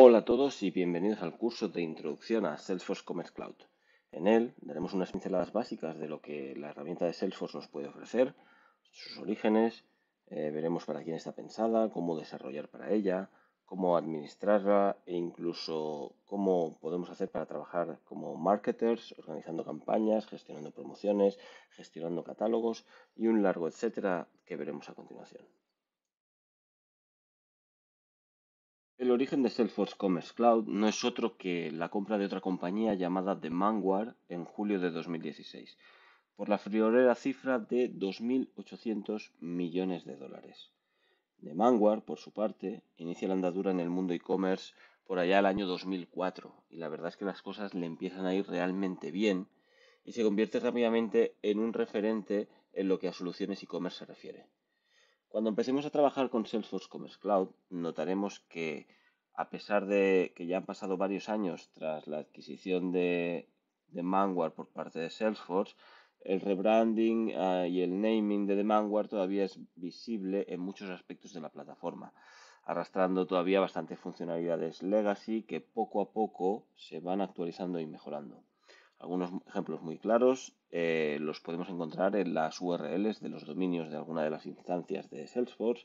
Hola a todos y bienvenidos al curso de Introducción a Salesforce Commerce Cloud. En él daremos unas pinceladas básicas de lo que la herramienta de Salesforce nos puede ofrecer, sus orígenes, veremos para quién está pensada, cómo desarrollar para ella, cómo administrarla e incluso cómo podemos hacer para trabajar como marketers, organizando campañas, gestionando promociones, gestionando catálogos y un largo etcétera que veremos a continuación. El origen de Salesforce Commerce Cloud no es otro que la compra de otra compañía llamada Demandware en julio de 2016, por la friolera cifra de 2.800 millones de dólares. Demandware, por su parte, inicia la andadura en el mundo e-commerce por allá el año 2004 y la verdad es que las cosas le empiezan a ir realmente bien y se convierte rápidamente en un referente en lo que a soluciones e-commerce se refiere. Cuando empecemos a trabajar con Salesforce Commerce Cloud, notaremos que a pesar de que ya han pasado varios años tras la adquisición de Demandware por parte de Salesforce, el rebranding y el naming de Demandware todavía es visible en muchos aspectos de la plataforma, arrastrando todavía bastantes funcionalidades legacy que poco a poco se van actualizando y mejorando. Algunos ejemplos muy claros los podemos encontrar en las URLs de los dominios de alguna de las instancias de Salesforce,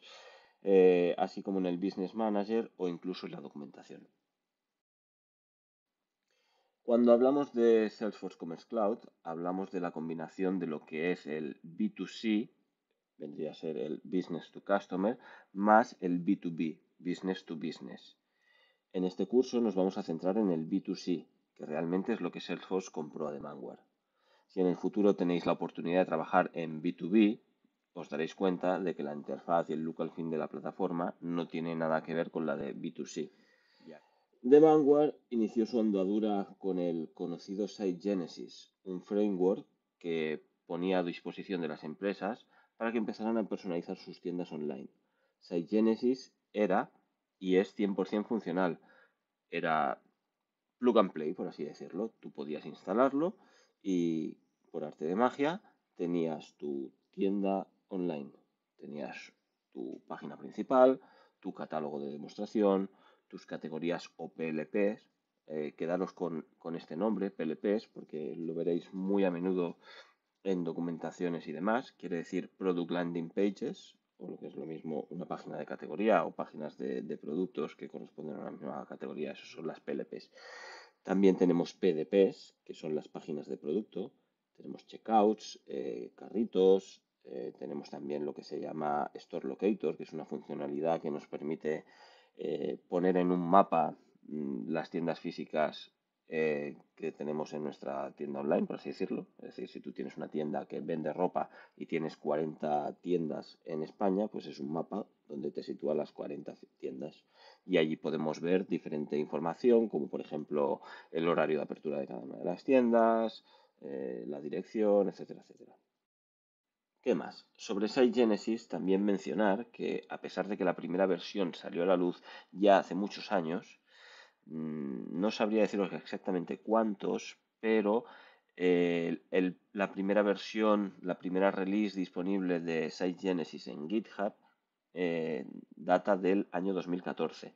así como en el Business Manager o incluso en la documentación. Cuando hablamos de Salesforce Commerce Cloud, hablamos de la combinación de lo que es el B2C, vendría a ser el Business to Customer, más el B2B, Business to Business. En este curso nos vamos a centrar en el B2C, que realmente es lo que Salesforce compró a Demandware. Si en el futuro tenéis la oportunidad de trabajar en B2B, os daréis cuenta de que la interfaz y el look al fin de la plataforma no tiene nada que ver con la de B2C. Demandware inició su andadura con el conocido Site Genesis, un framework que ponía a disposición de las empresas para que empezaran a personalizar sus tiendas online. Site Genesis era y es 100% funcional. Era plug and play, por así decirlo. Tú podías instalarlo y por arte de magia tenías tu tienda online. Tenías tu página principal, tu catálogo de demostración, tus categorías o PLPs. Quedaros con este nombre, PLPs, porque lo veréis muy a menudo en documentaciones y demás. Quiere decir Product Landing Pages, o lo que es lo mismo una página de categoría o páginas de productos que corresponden a la misma categoría. Esas son las PLPs. También tenemos PDPs, que son las páginas de producto. Tenemos checkouts, carritos. Tenemos también lo que se llama Store Locator, que es una funcionalidad que nos permite poner en un mapa las tiendas físicas que tenemos en nuestra tienda online, por así decirlo. Es decir, si tú tienes una tienda que vende ropa y tienes 40 tiendas en España, pues es un mapa donde te sitúa las 40 tiendas. Y allí podemos ver diferente información, como por ejemplo el horario de apertura de cada una de las tiendas, la dirección, etcétera, etcétera. ¿Qué más? Sobre Site Genesis también mencionar que a pesar de que la primera versión salió a la luz ya hace muchos años, no sabría deciros exactamente cuántos, pero la primera versión, la primera release disponible de Site Genesis en GitHub data del año 2014.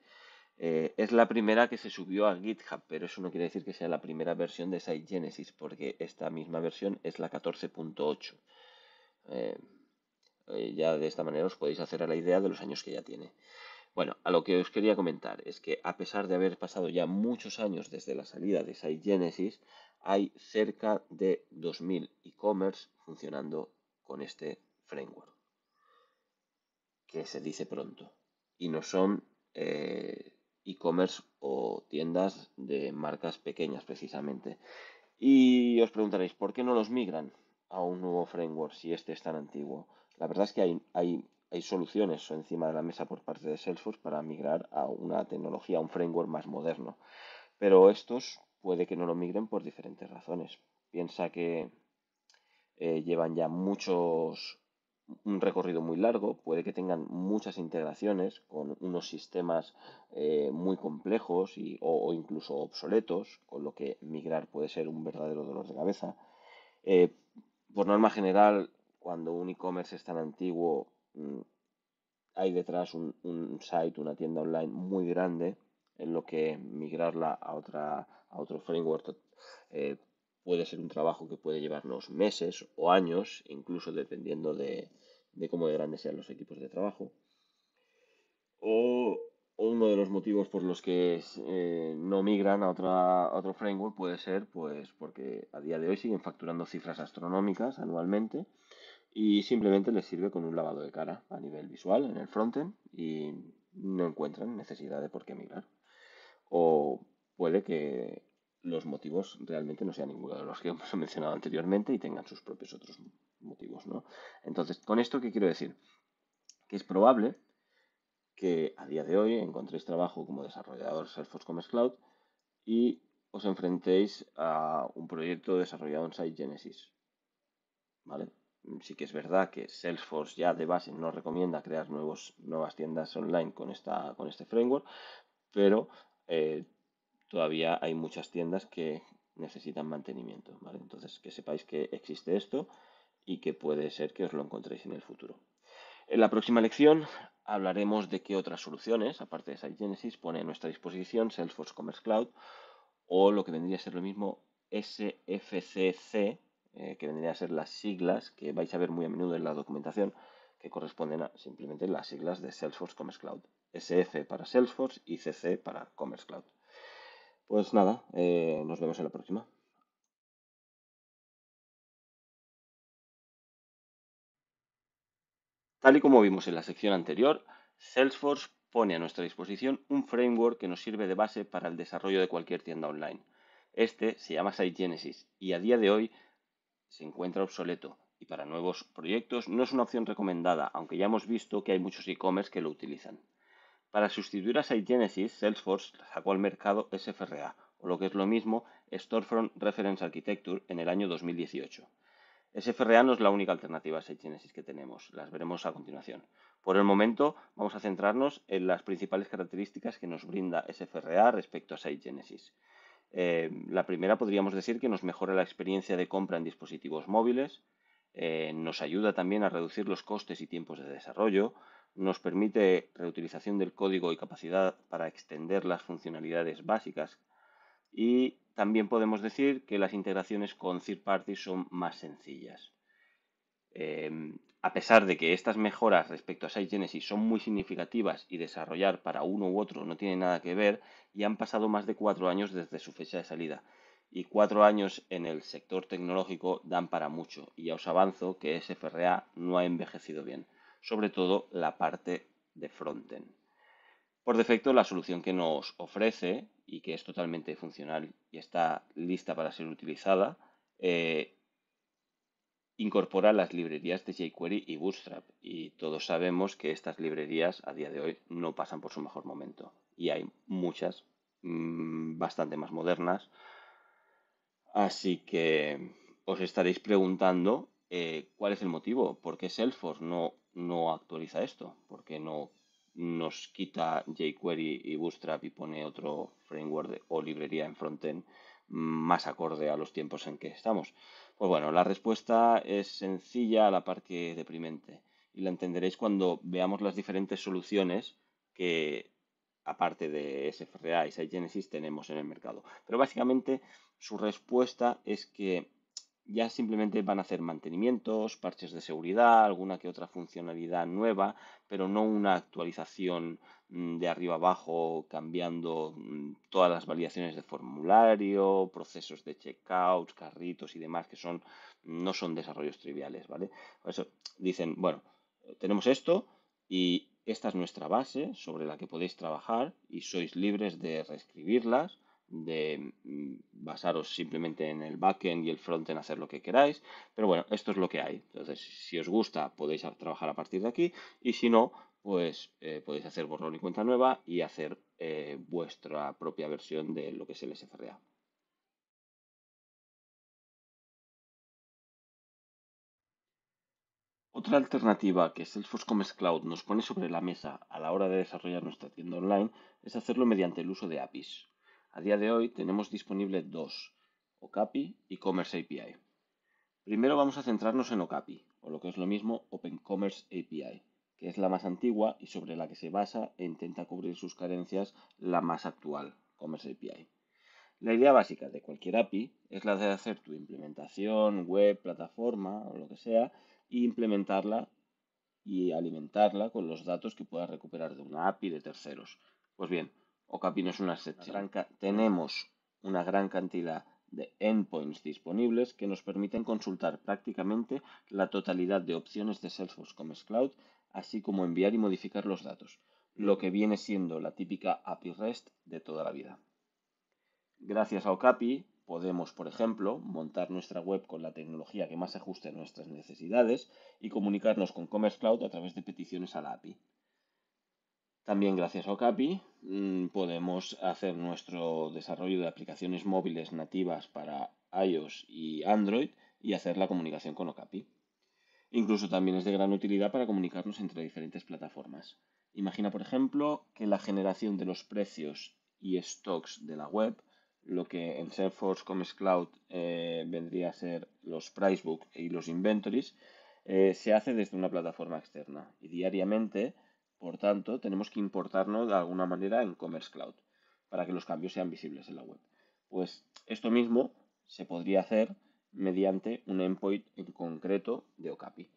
Es la primera que se subió a GitHub, pero eso no quiere decir que sea la primera versión de Site Genesis, porque esta misma versión es la 14.8. Eh, ya de esta manera os podéis hacer a la idea de los años que ya tiene. Bueno, a lo que os quería comentar es que a pesar de haber pasado ya muchos años desde la salida de Site Genesis, hay cerca de 2.000 e-commerce funcionando con este framework, que se dice pronto. Y no son e-commerce o tiendas de marcas pequeñas precisamente. Y os preguntaréis, ¿por qué no los migran a un nuevo framework si este es tan antiguo? La verdad es que hay soluciones encima de la mesa por parte de Salesforce para migrar a una tecnología, a un framework más moderno. Pero estos puede que no lo migren por diferentes razones. Piensa que llevan ya un recorrido muy largo, puede que tengan muchas integraciones con unos sistemas muy complejos o incluso obsoletos, con lo que migrar puede ser un verdadero dolor de cabeza. Eh, por norma general, cuando un e-commerce es tan antiguo, hay detrás un site, una tienda online muy grande, en lo que migrarla a otro framework eh, puede ser un trabajo que puede llevarnos meses o años, incluso dependiendo de cómo de grandes sean los equipos de trabajo. O uno de los motivos por los que no migran a otro framework puede ser pues porque a día de hoy siguen facturando cifras astronómicas anualmente y simplemente les sirve con un lavado de cara a nivel visual en el frontend y no encuentran necesidad de por qué migrar. O puede que los motivos realmente no sean ninguno de los que hemos mencionado anteriormente y tengan sus propios otros motivos, ¿no? Entonces, ¿con esto qué quiero decir? Que es probable que a día de hoy encontréis trabajo como desarrollador Salesforce Commerce Cloud y os enfrentéis a un proyecto desarrollado en Site Genesis, ¿vale? Sí que es verdad que Salesforce ya de base no recomienda crear nuevas tiendas online con este framework, pero todavía hay muchas tiendas que necesitan mantenimiento, ¿vale? Entonces, que sepáis que existe esto y que puede ser que os lo encontréis en el futuro. En la próxima lección hablaremos de qué otras soluciones, aparte de Site Genesis, pone a nuestra disposición Salesforce Commerce Cloud o lo que vendría a ser lo mismo SFCC, que vendría a ser las siglas que vais a ver muy a menudo en la documentación, que corresponden a simplemente las siglas de Salesforce Commerce Cloud. SF para Salesforce y CC para Commerce Cloud. Pues nada, nos vemos en la próxima. Tal y como vimos en la sección anterior, Salesforce pone a nuestra disposición un framework que nos sirve de base para el desarrollo de cualquier tienda online. Este se llama Site Genesis y a día de hoy se encuentra obsoleto y para nuevos proyectos no es una opción recomendada, aunque ya hemos visto que hay muchos e-commerce que lo utilizan. Para sustituir a Site Genesis, Salesforce sacó al mercado SFRA, o lo que es lo mismo, Storefront Reference Architecture, en el año 2018. SFRA no es la única alternativa a Site Genesis que tenemos, las veremos a continuación. Por el momento, vamos a centrarnos en las principales características que nos brinda SFRA respecto a Site Genesis. La primera podríamos decir que nos mejora la experiencia de compra en dispositivos móviles, nos ayuda también a reducir los costes y tiempos de desarrollo, nos permite reutilización del código y capacidad para extender las funcionalidades básicas y también podemos decir que las integraciones con third parties son más sencillas. A pesar de que estas mejoras respecto a Site Genesis son muy significativas y desarrollar para uno u otro no tiene nada que ver, ya han pasado más de 4 años desde su fecha de salida. Y 4 años en el sector tecnológico dan para mucho. Y ya os avanzo que SFRA no ha envejecido bien, sobre todo la parte de frontend. Por defecto, la solución que nos ofrece y que es totalmente funcional y está lista para ser utilizada, incorpora las librerías de jQuery y Bootstrap. Y todos sabemos que estas librerías a día de hoy no pasan por su mejor momento. Y hay muchas, bastante más modernas. Así que os estaréis preguntando cuál es el motivo, por qué Salesforce no actualiza esto, por qué no nos quita jQuery y Bootstrap y pone otro framework o librería en frontend más acorde a los tiempos en que estamos. Pues bueno, la respuesta es sencilla a la par que deprimente y la entenderéis cuando veamos las diferentes soluciones que aparte de SFRA y SiteGenesis tenemos en el mercado. Pero básicamente su respuesta es que ya simplemente van a hacer mantenimientos, parches de seguridad, alguna que otra funcionalidad nueva, pero no una actualización de arriba abajo cambiando todas las validaciones de formulario, procesos de checkout, carritos y demás que no son desarrollos triviales, ¿vale? Por eso dicen, bueno, tenemos esto y esta es nuestra base sobre la que podéis trabajar y sois libres de reescribirlas, de basaros simplemente en el backend y el frontend, hacer lo que queráis, pero bueno, esto es lo que hay. Entonces, si os gusta, podéis trabajar a partir de aquí y si no, pues podéis hacer borrón y cuenta nueva y hacer vuestra propia versión de lo que es el SFRA. Otra alternativa que Salesforce Commerce Cloud nos pone sobre la mesa a la hora de desarrollar nuestra tienda online es hacerlo mediante el uso de APIs. A día de hoy tenemos disponibles dos, Okapi y Commerce API. Primero vamos a centrarnos en Okapi, o lo que es lo mismo Open Commerce API, que es la más antigua y sobre la que se basa e intenta cubrir sus carencias la más actual, Commerce API. La idea básica de cualquier API es la de hacer tu implementación, web, plataforma o lo que sea, e implementarla y alimentarla con los datos que puedas recuperar de una API de terceros. Pues bien, Okapi no es una excepción. Tenemos una gran cantidad de endpoints disponibles que nos permiten consultar prácticamente la totalidad de opciones de Salesforce Commerce Cloud, así como enviar y modificar los datos, lo que viene siendo la típica API REST de toda la vida. Gracias a Okapi podemos, por ejemplo, montar nuestra web con la tecnología que más se ajuste a nuestras necesidades y comunicarnos con Commerce Cloud a través de peticiones a la API. También gracias a Okapi podemos hacer nuestro desarrollo de aplicaciones móviles nativas para iOS y Android y hacer la comunicación con Okapi. Incluso también es de gran utilidad para comunicarnos entre diferentes plataformas. Imagina, por ejemplo, que la generación de los precios y stocks de la web, lo que en Salesforce Commerce Cloud vendría a ser los Pricebook y los Inventories, se hace desde una plataforma externa y diariamente, por tanto, tenemos que importarnos de alguna manera en Commerce Cloud para que los cambios sean visibles en la web. Pues esto mismo se podría hacer mediante un endpoint en concreto de Okapi.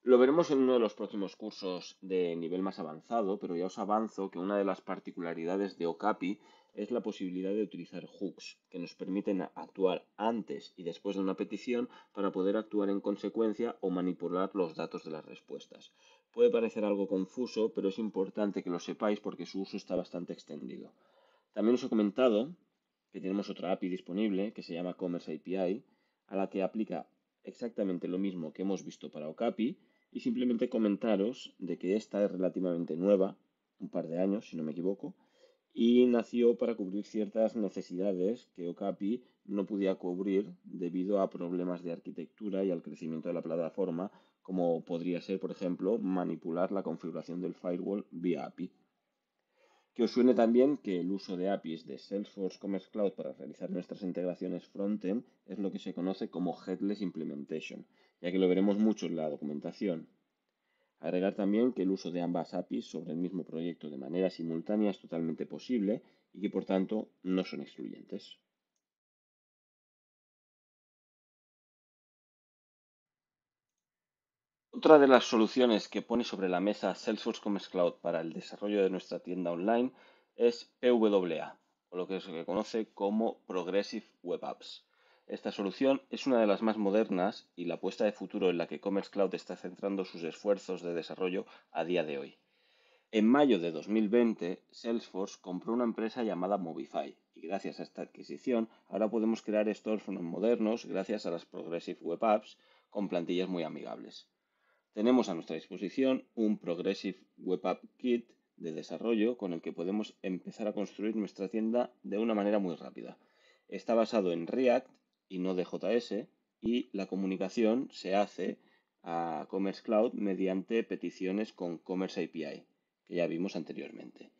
Lo veremos en uno de los próximos cursos de nivel más avanzado, pero ya os avanzo que una de las particularidades de Okapi es la posibilidad de utilizar hooks, que nos permiten actuar antes y después de una petición para poder actuar en consecuencia o manipular los datos de las respuestas. Puede parecer algo confuso, pero es importante que lo sepáis porque su uso está bastante extendido. También os he comentado que tenemos otra API disponible que se llama Commerce API, a la que aplica exactamente lo mismo que hemos visto para Okapi, y simplemente comentaros de que esta es relativamente nueva, un par de años si no me equivoco, y nació para cubrir ciertas necesidades que Okapi no podía cubrir debido a problemas de arquitectura y al crecimiento de la plataforma, como podría ser, por ejemplo, manipular la configuración del firewall vía API. Que os suene también que el uso de APIs de Salesforce Commerce Cloud para realizar nuestras integraciones frontend es lo que se conoce como Headless Implementation, ya que lo veremos mucho en la documentación. Agregar también que el uso de ambas APIs sobre el mismo proyecto de manera simultánea es totalmente posible y que por tanto no son excluyentes. Otra de las soluciones que pone sobre la mesa Salesforce Commerce Cloud para el desarrollo de nuestra tienda online es PWA, o lo que se conoce como Progressive Web Apps. Esta solución es una de las más modernas y la apuesta de futuro en la que Commerce Cloud está centrando sus esfuerzos de desarrollo a día de hoy. En mayo de 2020, Salesforce compró una empresa llamada Movify y gracias a esta adquisición ahora podemos crear storefronts modernos gracias a las Progressive Web Apps con plantillas muy amigables. Tenemos a nuestra disposición un Progressive Web App Kit de desarrollo con el que podemos empezar a construir nuestra tienda de una manera muy rápida. Está basado en React y no de JS y la comunicación se hace a Commerce Cloud mediante peticiones con Commerce API, que ya vimos anteriormente.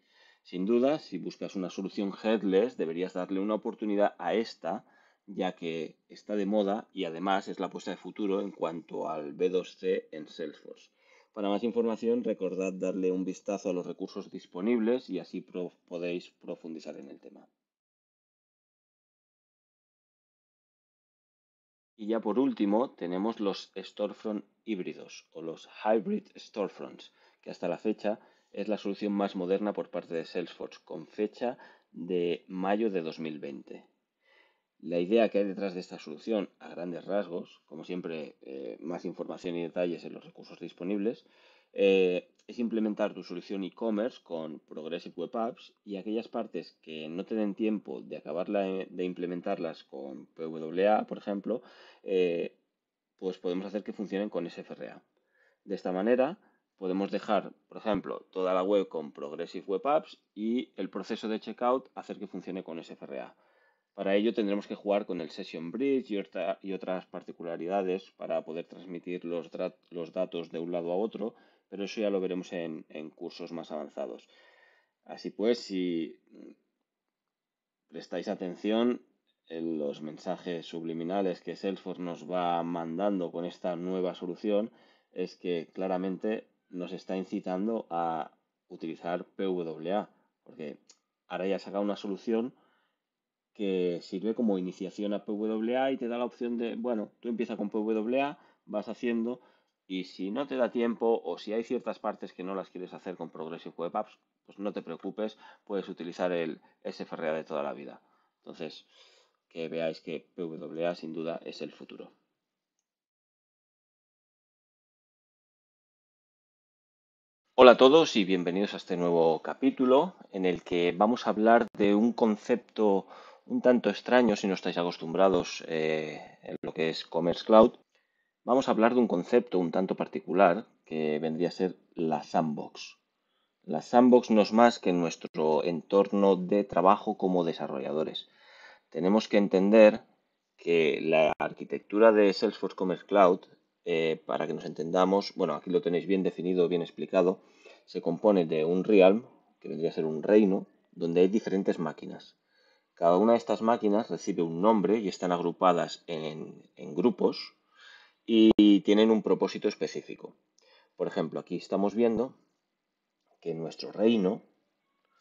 Sin duda, si buscas una solución headless, deberías darle una oportunidad a esta, ya que está de moda y además es la apuesta de futuro en cuanto al B2C en Salesforce. Para más información, recordad darle un vistazo a los recursos disponibles y así podéis profundizar en el tema. Y ya por último, tenemos los storefront híbridos o los hybrid storefronts, que hasta la fecha es la solución más moderna por parte de Salesforce, con fecha de mayo de 2020. La idea que hay detrás de esta solución, a grandes rasgos, como siempre, más información y detalles en los recursos disponibles, es implementar tu solución e-commerce con Progressive Web Apps y aquellas partes que no te den tiempo de acabar de implementarlas con PWA, por ejemplo, pues podemos hacer que funcionen con SFRA. De esta manera, podemos dejar, por ejemplo, toda la web con Progressive Web Apps y el proceso de checkout hacer que funcione con SFRA. Para ello tendremos que jugar con el Session Bridge y otras particularidades para poder transmitir los datos de un lado a otro, pero eso ya lo veremos en cursos más avanzados. Así pues, si prestáis atención en los mensajes subliminales que Salesforce nos va mandando con esta nueva solución, es que claramente nos está incitando a utilizar PWA, porque ahora ya ha sacado una solución que sirve como iniciación a PWA y te da la opción de, bueno, tú empiezas con PWA, vas haciendo, y si no te da tiempo o si hay ciertas partes que no las quieres hacer con Progressive Web Apps, pues no te preocupes, puedes utilizar el SFRA de toda la vida. Entonces, que veáis que PWA sin duda es el futuro. Hola a todos y bienvenidos a este nuevo capítulo en el que vamos a hablar de un concepto un tanto extraño si no estáis acostumbrados en lo que es Commerce Cloud. Vamos a hablar de un concepto un tanto particular que vendría a ser la sandbox. La sandbox no es más que nuestro entorno de trabajo como desarrolladores. Tenemos que entender que la arquitectura de Salesforce Commerce Cloud, para que nos entendamos, bueno, aquí lo tenéis bien definido, bien explicado, se compone de un realm, que vendría a ser un reino, donde hay diferentes máquinas. Cada una de estas máquinas recibe un nombre y están agrupadas en grupos y tienen un propósito específico. Por ejemplo, aquí estamos viendo que nuestro reino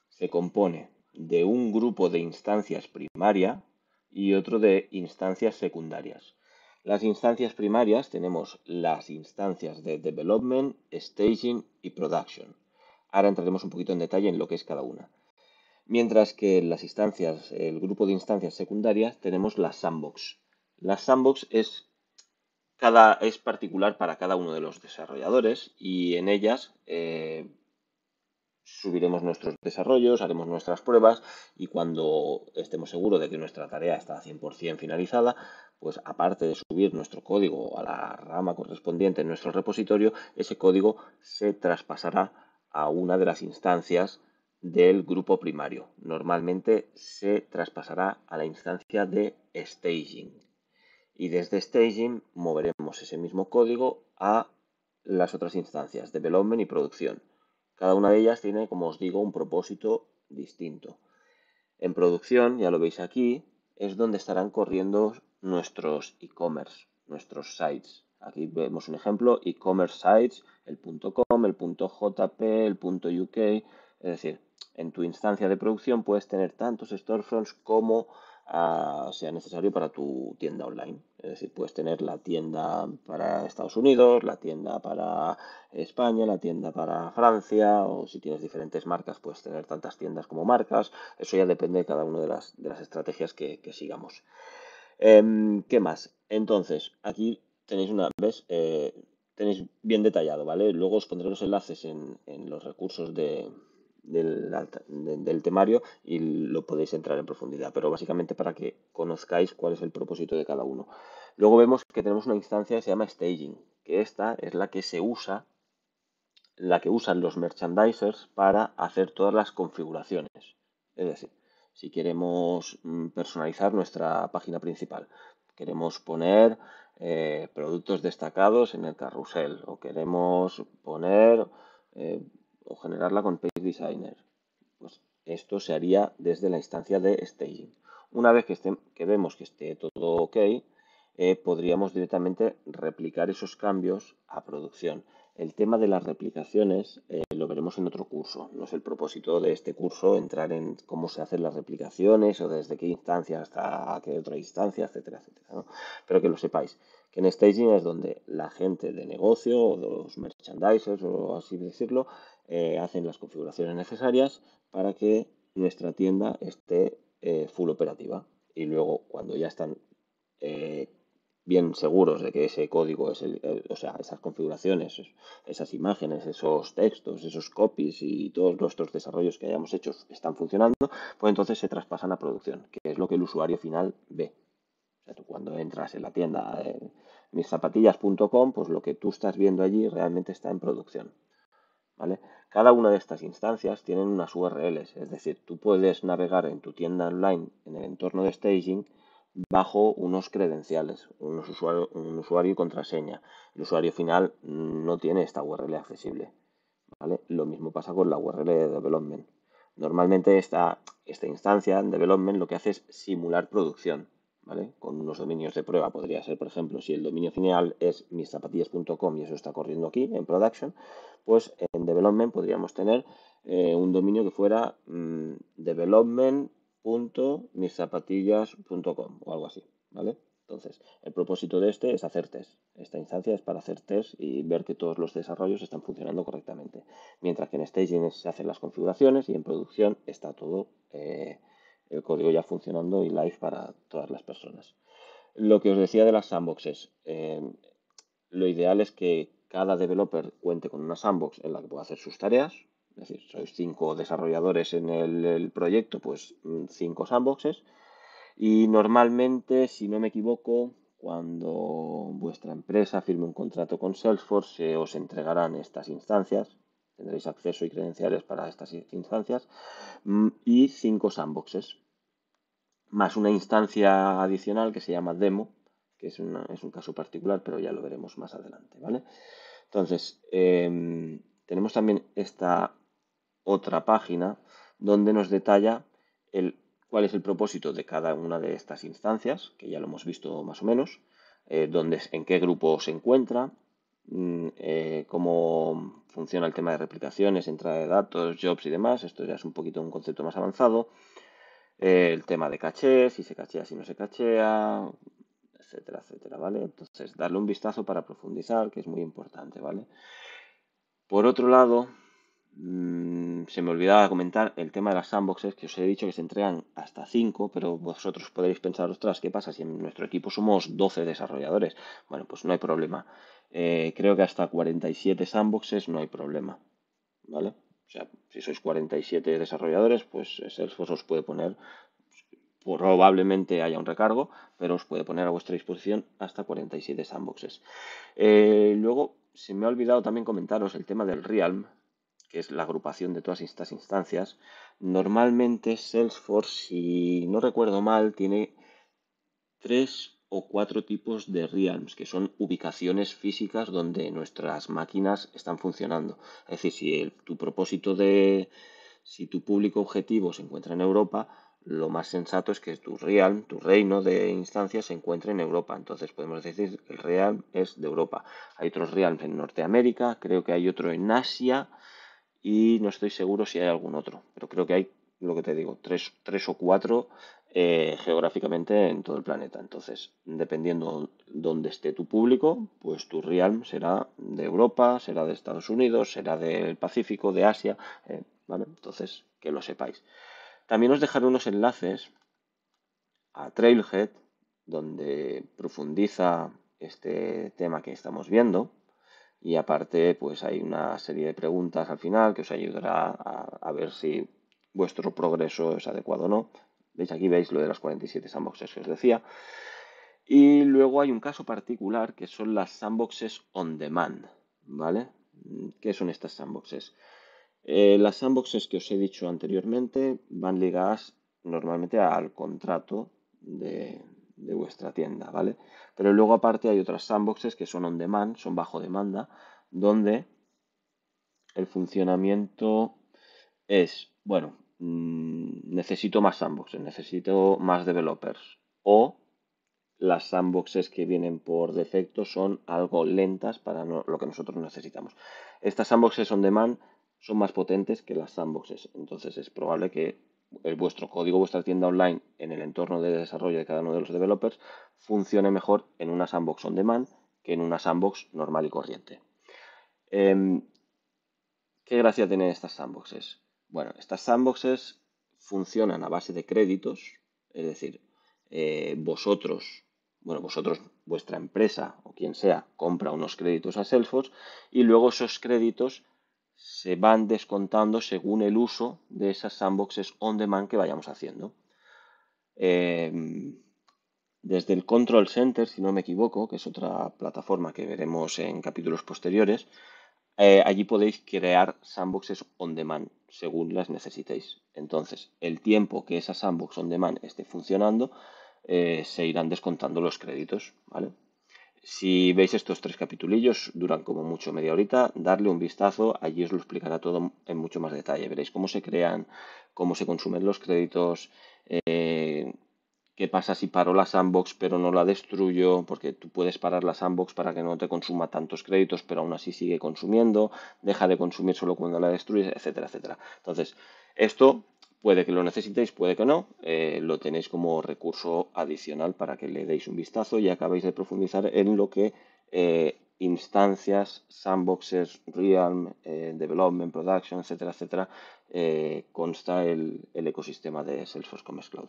se compone de un grupo de instancias primaria y otro de instancias secundarias. Las instancias primarias tenemos las instancias de development, staging y production. Ahora entraremos un poquito en detalle en lo que es cada una. Mientras que las instancias, el grupo de instancias secundarias, tenemos la sandbox. La sandbox es particular para cada uno de los desarrolladores y en ellas subiremos nuestros desarrollos, haremos nuestras pruebas y cuando estemos seguros de que nuestra tarea está 100% finalizada, pues aparte de subir nuestro código a la rama correspondiente en nuestro repositorio, ese código se traspasará a una de las instancias del grupo primario. Normalmente se traspasará a la instancia de staging y desde staging moveremos ese mismo código a las otras instancias, development y producción. Cada una de ellas tiene, como os digo, un propósito distinto. En producción, ya lo veis aquí, es donde estarán corriendo nuestros e-commerce, nuestros sites. Aquí vemos un ejemplo, e-commerce sites, el .com, el .jp, el .uk, es decir, en tu instancia de producción puedes tener tantos storefronts como sea necesario para tu tienda online. Es decir, puedes tener la tienda para Estados Unidos, la tienda para España, la tienda para Francia, o si tienes diferentes marcas, puedes tener tantas tiendas como marcas. Eso ya depende de cada una de las estrategias que sigamos. ¿Qué más? Entonces, aquí tenéis una, ¿ves? Tenéis bien detallado, ¿vale? Luego os pondré los enlaces en los recursos del temario y lo podéis entrar en profundidad, pero básicamente para que conozcáis cuál es el propósito de cada uno. Luego vemos que tenemos una instancia que se llama staging, que esta es la que se usa, la que usan los merchandisers para hacer todas las configuraciones. Es decir, si queremos personalizar nuestra página principal, queremos poner productos destacados en el carrusel o queremos poner o generarla con Page Designer, pues esto se haría desde la instancia de staging. Una vez que vemos que esté todo ok, podríamos directamente replicar esos cambios a producción. El tema de las replicaciones lo veremos en otro curso. No es el propósito de este curso entrar en cómo se hacen las replicaciones o desde qué instancia hasta qué otra instancia, etcétera, etcétera, ¿no? Pero que lo sepáis, que en staging es donde la gente de negocio o los merchandisers o así decirlo hacen las configuraciones necesarias para que nuestra tienda esté full operativa. Y luego cuando ya están eh, bien seguros de que ese código es o sea, esas configuraciones, esas imágenes, esos textos, esos copies y todos nuestros desarrollos que hayamos hecho están funcionando, pues entonces se traspasan a producción, que es lo que el usuario final ve. O sea, tú cuando entras en la tienda miszapatillas.com, pues lo que tú estás viendo allí realmente está en producción. ¿Vale? Cada una de estas instancias tienen unas URLs, es decir, tú puedes navegar en tu tienda online en el entorno de staging bajo unos credenciales, un usuario y contraseña. El usuario final no tiene esta URL accesible. ¿Vale? Lo mismo pasa con la URL de development. Normalmente esta instancia en development lo que hace es simular producción. ¿vale? Con unos dominios de prueba podría ser, por ejemplo, si el dominio final es miszapatillas.com y eso está corriendo aquí en production, pues en development podríamos tener un dominio que fuera development.miszapatillas.com o algo así, ¿vale? Entonces, el propósito de este es hacer test. Esta instancia es para hacer test y ver que todos los desarrollos están funcionando correctamente. Mientras que en staging se hacen las configuraciones y en producción está todo el código ya funcionando y live para todas las personas. Lo que os decía de las sandboxes, lo ideal es que cada developer cuente con una sandbox en la que pueda hacer sus tareas. Es decir, sois 5 desarrolladores en el proyecto, pues 5 sandboxes. Y normalmente, si no me equivoco, cuando vuestra empresa firme un contrato con Salesforce, se os entregarán estas instancias. Tendréis acceso y credenciales para estas instancias y 5 sandboxes, más una instancia adicional que se llama demo, que es un caso particular, pero ya lo veremos más adelante, ¿vale? Entonces, tenemos también esta otra página donde nos detalla cuál es el propósito de cada una de estas instancias, que ya lo hemos visto más o menos, en qué grupo se encuentra, cómo funciona el tema de replicaciones, entrada de datos, jobs y demás. Esto ya es un poquito un concepto más avanzado. El tema de caché, si se cachea, si no se cachea, etcétera, etcétera, ¿vale? Entonces, darle un vistazo para profundizar, que es muy importante, ¿vale? Por otro lado, se me olvidaba comentar el tema de las sandboxes, que os he dicho que se entregan hasta 5, pero vosotros podéis pensar, ostras, ¿qué pasa si en nuestro equipo somos 12 desarrolladores? Bueno, pues no hay problema. Creo que hasta 47 sandboxes no hay problema, ¿vale? O sea, si sois 47 desarrolladores, pues Salesforce os puede poner, probablemente haya un recargo, pero os puede poner a vuestra disposición hasta 47 sandboxes. Luego, se me ha olvidado también comentaros el tema del Realm, que es la agrupación de todas estas instancias. Normalmente Salesforce, si no recuerdo mal, tiene 3 o 4 tipos de realms, que son ubicaciones físicas donde nuestras máquinas están funcionando. Es decir, si tu público objetivo se encuentra en Europa, lo más sensato es que tu realm, tu reino de instancias se encuentre en Europa. Entonces podemos decir que el realm es de Europa. Hay otros realms en Norteamérica, creo que hay otro en Asia y no estoy seguro si hay algún otro, pero creo que hay, lo que te digo, tres o cuatro geográficamente en todo el planeta. Entonces, dependiendo dónde esté tu público, pues tu realm será de Europa, será de Estados Unidos, será del Pacífico, de Asia, ¿vale? Entonces, que lo sepáis. También os dejaré unos enlaces a Trailhead, donde profundiza este tema que estamos viendo. Y aparte, pues hay una serie de preguntas al final que os ayudará a ver si vuestro progreso es adecuado o no. ¿Veis? Aquí veis lo de las 47 sandboxes que os decía. Y luego hay un caso particular que son las sandboxes on demand, ¿vale? ¿Qué son estas sandboxes? Las sandboxes que os he dicho anteriormente van ligadas normalmente al contrato de vuestra tienda, ¿vale? Pero luego aparte hay otras sandboxes que son on demand, son bajo demanda, donde el funcionamiento es, bueno, necesito más sandboxes, necesito más developers. O las sandboxes que vienen por defecto son algo lentas para lo que nosotros necesitamos. Estas sandboxes on demand son más potentes que las sandboxes, entonces es probable que vuestro código, vuestra tienda online en el entorno de desarrollo de cada uno de los developers funcione mejor en una sandbox on demand que en una sandbox normal y corriente. ¿Qué gracia tienen estas sandboxes? Bueno, estas sandboxes funcionan a base de créditos, es decir, vosotros, vuestra empresa o quien sea, compra unos créditos a Salesforce y luego esos créditos se van descontando según el uso de esas sandboxes on demand que vayamos haciendo. Desde el Control Center, si no me equivoco, que es otra plataforma que veremos en capítulos posteriores, allí podéis crear sandboxes on demand según las necesitéis. Entonces, el tiempo que esa sandbox on demand esté funcionando, se irán descontando los créditos, ¿vale? Si veis estos 3 capitulillos, duran como mucho media horita, darle un vistazo, allí os lo explicará todo en mucho más detalle. Veréis cómo se crean, cómo se consumen los créditos, ¿Qué pasa si paro la sandbox pero no la destruyo? Porque tú puedes parar la sandbox para que no te consuma tantos créditos, pero aún así sigue consumiendo, deja de consumir solo cuando la destruyes, etcétera, etcétera. Entonces, esto puede que lo necesitéis, puede que no, lo tenéis como recurso adicional para que le deis un vistazo y acabéis de profundizar en lo que instancias, sandboxes, realm, development, production, etcétera, etcétera, consta el ecosistema de Salesforce Commerce Cloud.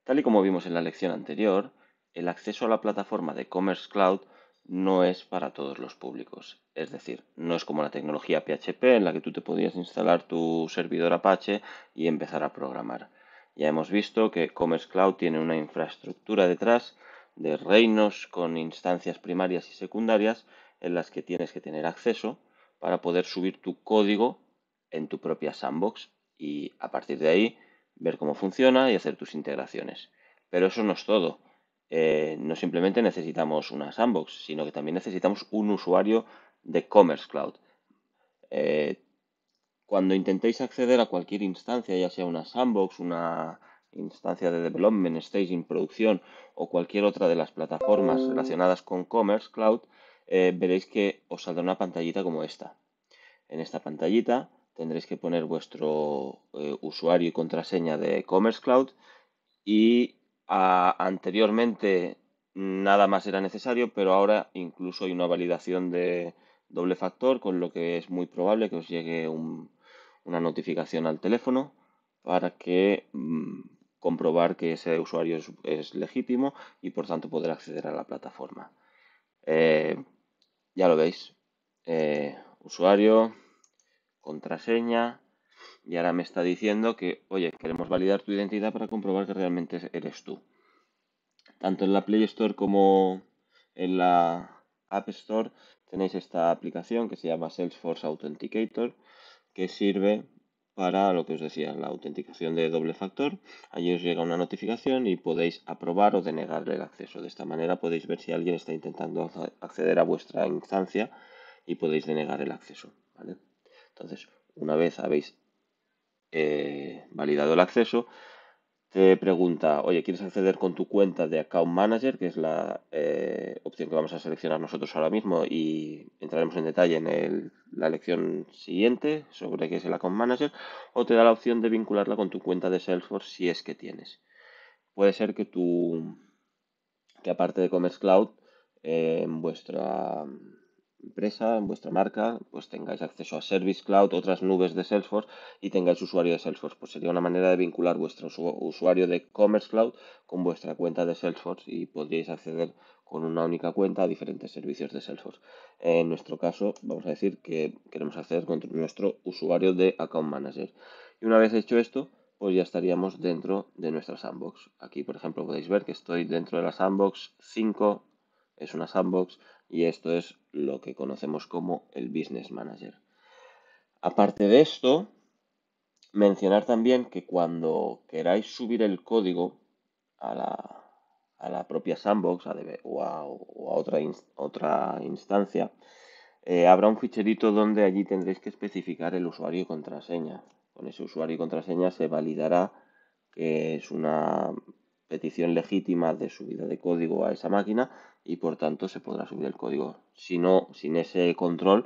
Tal y como vimos en la lección anterior, el acceso a la plataforma de Commerce Cloud no es para todos los públicos. Es decir, no es como la tecnología PHP en la que tú te podías instalar tu servidor Apache y empezar a programar. Ya hemos visto que Commerce Cloud tiene una infraestructura detrás de reinos con instancias primarias y secundarias en las que tienes que tener acceso para poder subir tu código en tu propia sandbox y a partir de ahí ver cómo funciona y hacer tus integraciones. Pero eso no es todo. No simplemente necesitamos una sandbox, sino que también necesitamos un usuario de Commerce Cloud. Eh, Cuando intentéis acceder a cualquier instancia, ya sea una sandbox, una instancia de development, staging, producción o cualquier otra de las plataformas relacionadas con Commerce Cloud, veréis que os saldrá una pantallita como esta. En esta pantallita tendréis que poner vuestro usuario y contraseña de Commerce Cloud y anteriormente nada más era necesario, pero ahora incluso hay una validación de doble factor, con lo que es muy probable que os llegue una notificación al teléfono para que comprobar que ese usuario es legítimo y por tanto poder acceder a la plataforma. Ya lo veis, usuario, contraseña, y ahora me está diciendo que, oye, queremos validar tu identidad para comprobar que realmente eres tú. Tanto en la Play Store como en la App Store tenéis esta aplicación que se llama Salesforce Authenticator, que sirve para lo que os decía, la autenticación de doble factor. Allí os llega una notificación y podéis aprobar o denegarle el acceso. De esta manera podéis ver si alguien está intentando acceder a vuestra instancia y podéis denegar el acceso, ¿vale? Entonces, una vez habéis validado el acceso, te pregunta, oye, ¿quieres acceder con tu cuenta de Account Manager? Que es la opción que vamos a seleccionar nosotros ahora mismo y entraremos en detalle en la lección siguiente sobre qué es el Account Manager, o te da la opción de vincularla con tu cuenta de Salesforce si es que tienes. Puede ser que aparte de Commerce Cloud, en vuestra empresa, en vuestra marca, pues tengáis acceso a Service Cloud, otras nubes de Salesforce y tengáis usuario de Salesforce. Pues sería una manera de vincular vuestro usuario de Commerce Cloud con vuestra cuenta de Salesforce y podríais acceder con una única cuenta a diferentes servicios de Salesforce. En nuestro caso, vamos a decir que queremos acceder con nuestro usuario de Account Manager. Y una vez hecho esto, pues ya estaríamos dentro de nuestra sandbox. Aquí, por ejemplo, podéis ver que estoy dentro de la sandbox 5, es una sandbox, y esto es lo que conocemos como el Business Manager. Aparte de esto, mencionar también que cuando queráis subir el código a la propia sandbox o a otra instancia, habrá un ficherito donde allí tendréis que especificar el usuario y contraseña. Con ese usuario y contraseña se validará que es una petición legítima de subida de código a esa máquina y por tanto se podrá subir el código. Si no, sin ese control,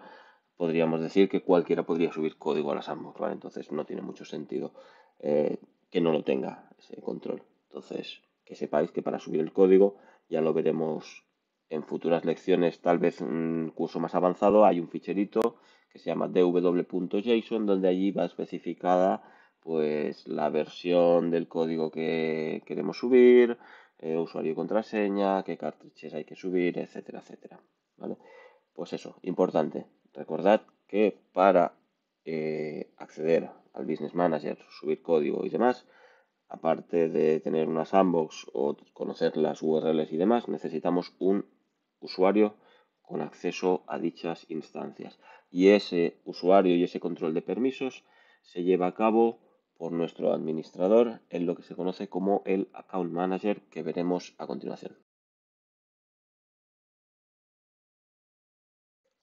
podríamos decir que cualquiera podría subir código a la sandbox, ¿vale? Entonces no tiene mucho sentido que no lo tenga ese control. Entonces, que sepáis que para subir el código, ya lo veremos en futuras lecciones, tal vez un curso más avanzado, hay un ficherito que se llama dw.json, donde allí va especificada pues la versión del código que queremos subir, usuario y contraseña, qué cartridges hay que subir, etcétera, etcétera. ¿Vale? Pues eso, importante. Recordad que para acceder al Business Manager, subir código y demás, aparte de tener una sandbox o conocer las URLs y demás, necesitamos un usuario con acceso a dichas instancias. Y ese usuario y ese control de permisos se lleva a cabo por nuestro administrador en lo que se conoce como el Account Manager, que veremos a continuación.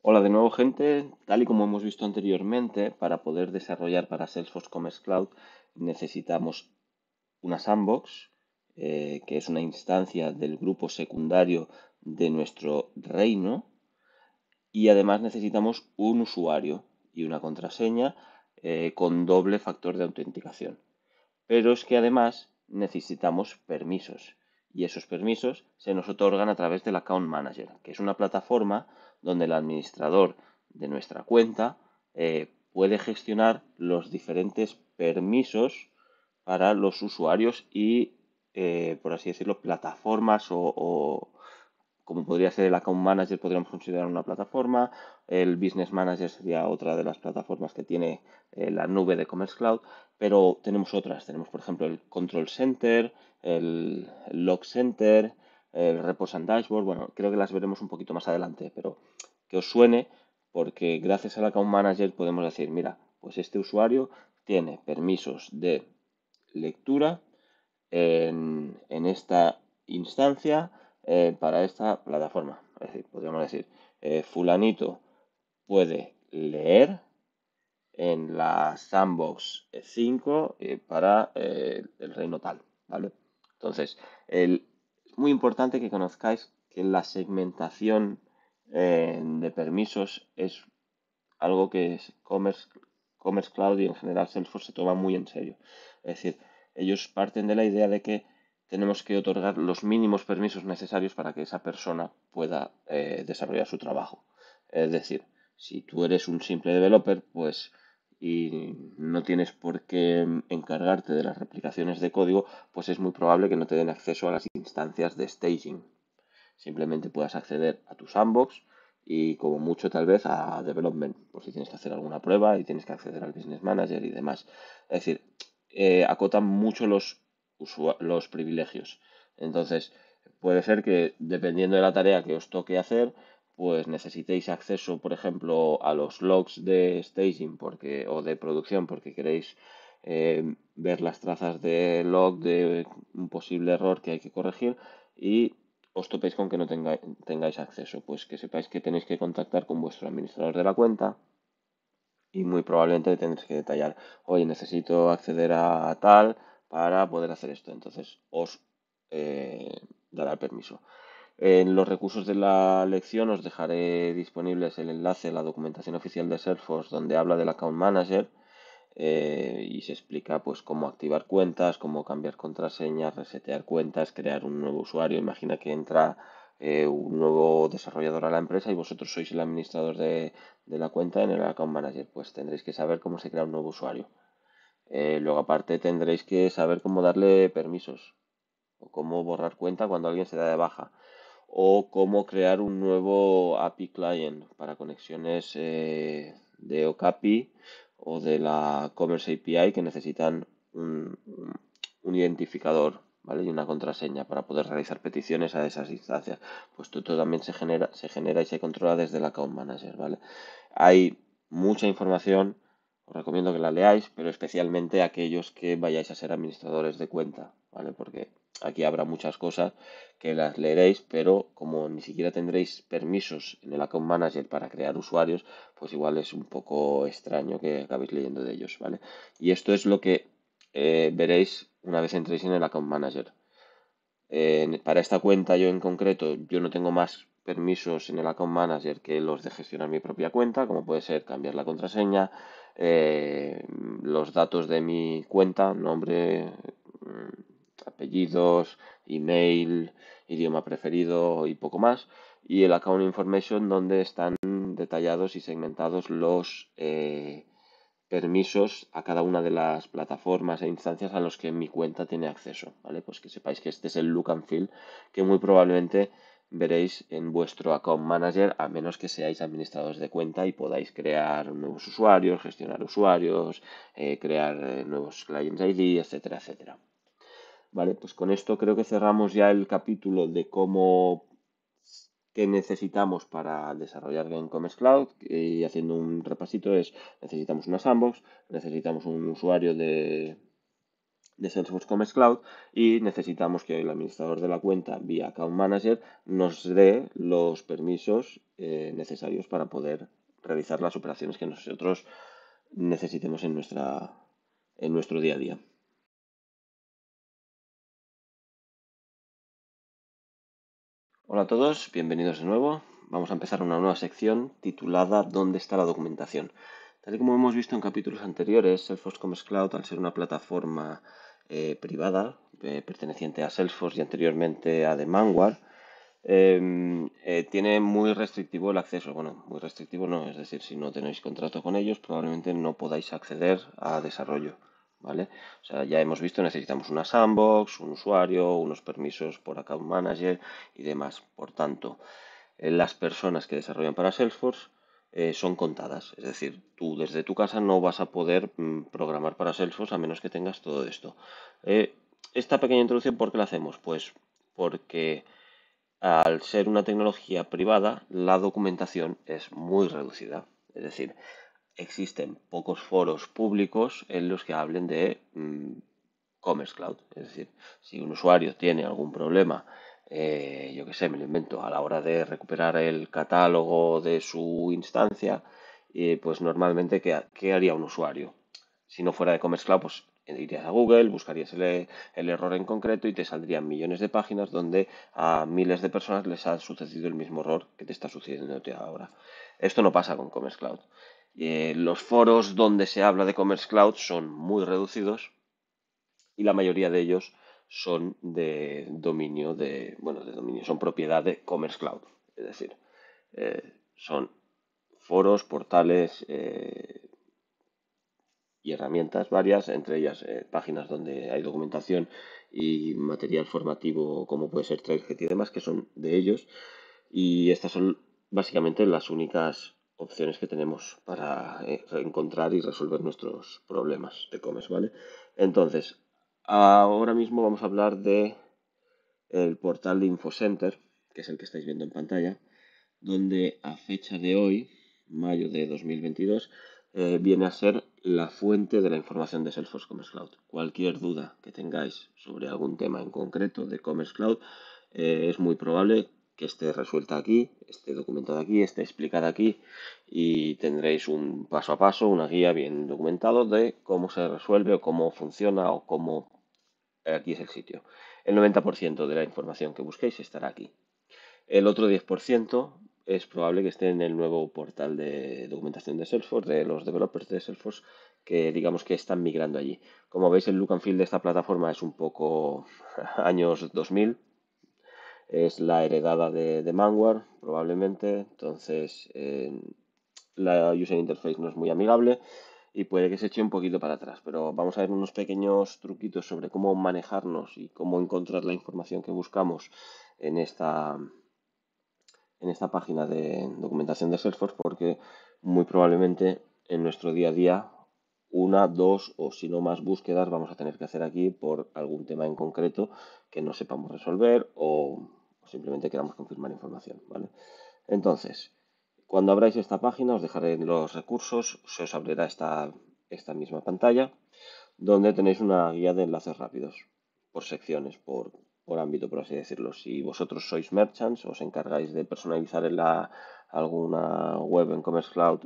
Hola de nuevo, gente. Tal y como hemos visto anteriormente, para poder desarrollar para Salesforce Commerce Cloud necesitamos una sandbox, que es una instancia del grupo secundario de nuestro reino, y además necesitamos un usuario y una contraseña con doble factor de autenticación. Pero es que además necesitamos permisos y esos permisos se nos otorgan a través del Account Manager, que es una plataforma donde el administrador de nuestra cuenta puede gestionar los diferentes permisos para los usuarios y, por así decirlo, plataformas como podría ser el Account Manager, podríamos considerar una plataforma. El Business Manager sería otra de las plataformas que tiene la nube de Commerce Cloud, pero tenemos otras. Tenemos, por ejemplo, el Control Center, el Log Center, el Reports and Dashboard. Bueno, creo que las veremos un poquito más adelante, pero que os suene porque gracias al Account Manager podemos decir, mira, pues este usuario tiene permisos de lectura en esta instancia para esta plataforma. Es decir, podríamos decir, fulanito puede leer en la Sandbox 5 para el reino tal, ¿vale? Entonces, es muy importante que conozcáis que la segmentación de permisos es algo que Commerce Cloud y en general Salesforce se toma muy en serio. Es decir, ellos parten de la idea de que tenemos que otorgar los mínimos permisos necesarios para que esa persona pueda desarrollar su trabajo. Es decir, si tú eres un simple developer, pues y no tienes por qué encargarte de las replicaciones de código, pues es muy probable que no te den acceso a las instancias de staging. Simplemente puedas acceder a tu sandbox y como mucho tal vez a development, por si tienes que hacer alguna prueba y tienes que acceder al business manager y demás. Es decir, acotan mucho los privilegios. Entonces, puede ser que dependiendo de la tarea que os toque hacer, pues necesitéis acceso, por ejemplo, a los logs de staging o de producción porque queréis ver las trazas de log de un posible error que hay que corregir y os topéis con que no tengáis acceso, pues que sepáis que tenéis que contactar con vuestro administrador de la cuenta y muy probablemente tendréis que detallar, oye, necesito acceder a tal para poder hacer esto. Entonces os dará el permiso. En los recursos de la lección os dejaré disponibles el enlace a la documentación oficial de Salesforce donde habla del Account Manager y se explica pues cómo activar cuentas, cómo cambiar contraseñas, resetear cuentas, crear un nuevo usuario. Imagina que entra un nuevo desarrollador a la empresa y vosotros sois el administrador de la cuenta en el Account Manager. Pues tendréis que saber cómo se crea un nuevo usuario. Luego aparte tendréis que saber cómo darle permisos o cómo borrar cuenta cuando alguien se da de baja o cómo crear un nuevo API client para conexiones de Okapi o de la Commerce API que necesitan un identificador, ¿vale? Y una contraseña para poder realizar peticiones a esas instancias. Pues todo también se genera y se controla desde el Account Manager, ¿vale? Hay mucha información, os recomiendo que la leáis, pero especialmente aquellos que vayáis a ser administradores de cuenta, ¿vale? Porque aquí habrá muchas cosas que las leeréis, pero como ni siquiera tendréis permisos en el Account Manager para crear usuarios, pues igual es un poco extraño que acabéis leyendo de ellos, ¿vale? Y esto es lo que veréis una vez entréis en el Account Manager. Para esta cuenta yo en concreto, yo no tengo más permisos en el Account Manager que los de gestionar mi propia cuenta, como puede ser cambiar la contraseña, los datos de mi cuenta, nombre, apellidos, email, idioma preferido y poco más. Y el Account Information donde están detallados y segmentados los permisos a cada una de las plataformas e instancias a los que mi cuenta tiene acceso, ¿vale? Pues que sepáis que este es el look and feel que muy probablemente veréis en vuestro account manager a menos que seáis administradores de cuenta y podáis crear nuevos usuarios, gestionar usuarios, crear nuevos clients ID, etcétera, etcétera. Vale, pues con esto creo que cerramos ya el capítulo de cómo qué necesitamos para desarrollar en Commerce Cloud y haciendo un repasito es necesitamos una sandbox, necesitamos un usuario de Salesforce Commerce Cloud y necesitamos que el administrador de la cuenta vía Account Manager nos dé los permisos necesarios para poder realizar las operaciones que nosotros necesitemos en nuestro día a día. Hola a todos, bienvenidos de nuevo. Vamos a empezar una nueva sección titulada ¿Dónde está la documentación? Tal y como hemos visto en capítulos anteriores, Salesforce Commerce Cloud, al ser una plataforma privada perteneciente a Salesforce y anteriormente a Demandware, tiene muy restrictivo el acceso. Bueno, muy restrictivo no, es decir, si no tenéis contrato con ellos, probablemente no podáis acceder a desarrollo, ¿vale? O sea, ya hemos visto, necesitamos una sandbox, un usuario, unos permisos por account manager y demás. Por tanto, las personas que desarrollan para Salesforce son contadas. Es decir, tú desde tu casa no vas a poder programar para Salesforce a menos que tengas todo esto. Esta pequeña introducción, ¿por qué la hacemos? Pues porque al ser una tecnología privada, la documentación es muy reducida. Es decir, existen pocos foros públicos en los que hablen de Commerce Cloud. Es decir, si un usuario tiene algún problema, yo que sé, me lo invento, a la hora de recuperar el catálogo de su instancia, pues normalmente, ¿qué haría un usuario? Si no fuera de Commerce Cloud, pues irías a Google, buscarías el error en concreto y te saldrían millones de páginas donde a miles de personas les ha sucedido el mismo error que te está sucediendo ahora. Esto no pasa con Commerce Cloud. Los foros donde se habla de Commerce Cloud son muy reducidos y la mayoría de ellos son de dominio son propiedad de Commerce Cloud. Es decir, son foros, portales y herramientas varias, entre ellas páginas donde hay documentación y material formativo como puede ser Trailhead y demás, que son de ellos. Y estas son básicamente las únicas opciones que tenemos para encontrar y resolver nuestros problemas de e-commerce, ¿vale? Entonces, ahora mismo vamos a hablar de el portal de InfoCenter, que es el que estáis viendo en pantalla, donde a fecha de hoy, mayo de 2022, viene a ser la fuente de la información de Salesforce Commerce Cloud. Cualquier duda que tengáis sobre algún tema en concreto de Commerce Cloud, es muy probable que esté resuelta aquí, esté documentada aquí, esté explicada aquí y tendréis un paso a paso, una guía bien documentado de cómo se resuelve o cómo funciona o cómo aquí es el sitio. El 90% de la información que busquéis estará aquí. El otro 10% es probable que esté en el nuevo portal de documentación de Salesforce, de los developers de Salesforce, que digamos que están migrando allí. Como veis, el look and feel de esta plataforma es un poco años 2000, es la heredada de Demandware, probablemente, entonces la user interface no es muy amigable y puede que se eche un poquito para atrás, pero vamos a ver unos pequeños truquitos sobre cómo manejarnos y cómo encontrar la información que buscamos en esta página de documentación de Salesforce, porque muy probablemente en nuestro día a día una, dos o si no más búsquedas vamos a tener que hacer aquí por algún tema en concreto que no sepamos resolver o simplemente queramos confirmar información, ¿vale? Entonces, cuando abráis esta página os dejaré los recursos, se os abrirá esta misma pantalla donde tenéis una guía de enlaces rápidos por secciones, por ámbito, por así decirlo. Si vosotros sois merchants, os encargáis de personalizar alguna web en Commerce Cloud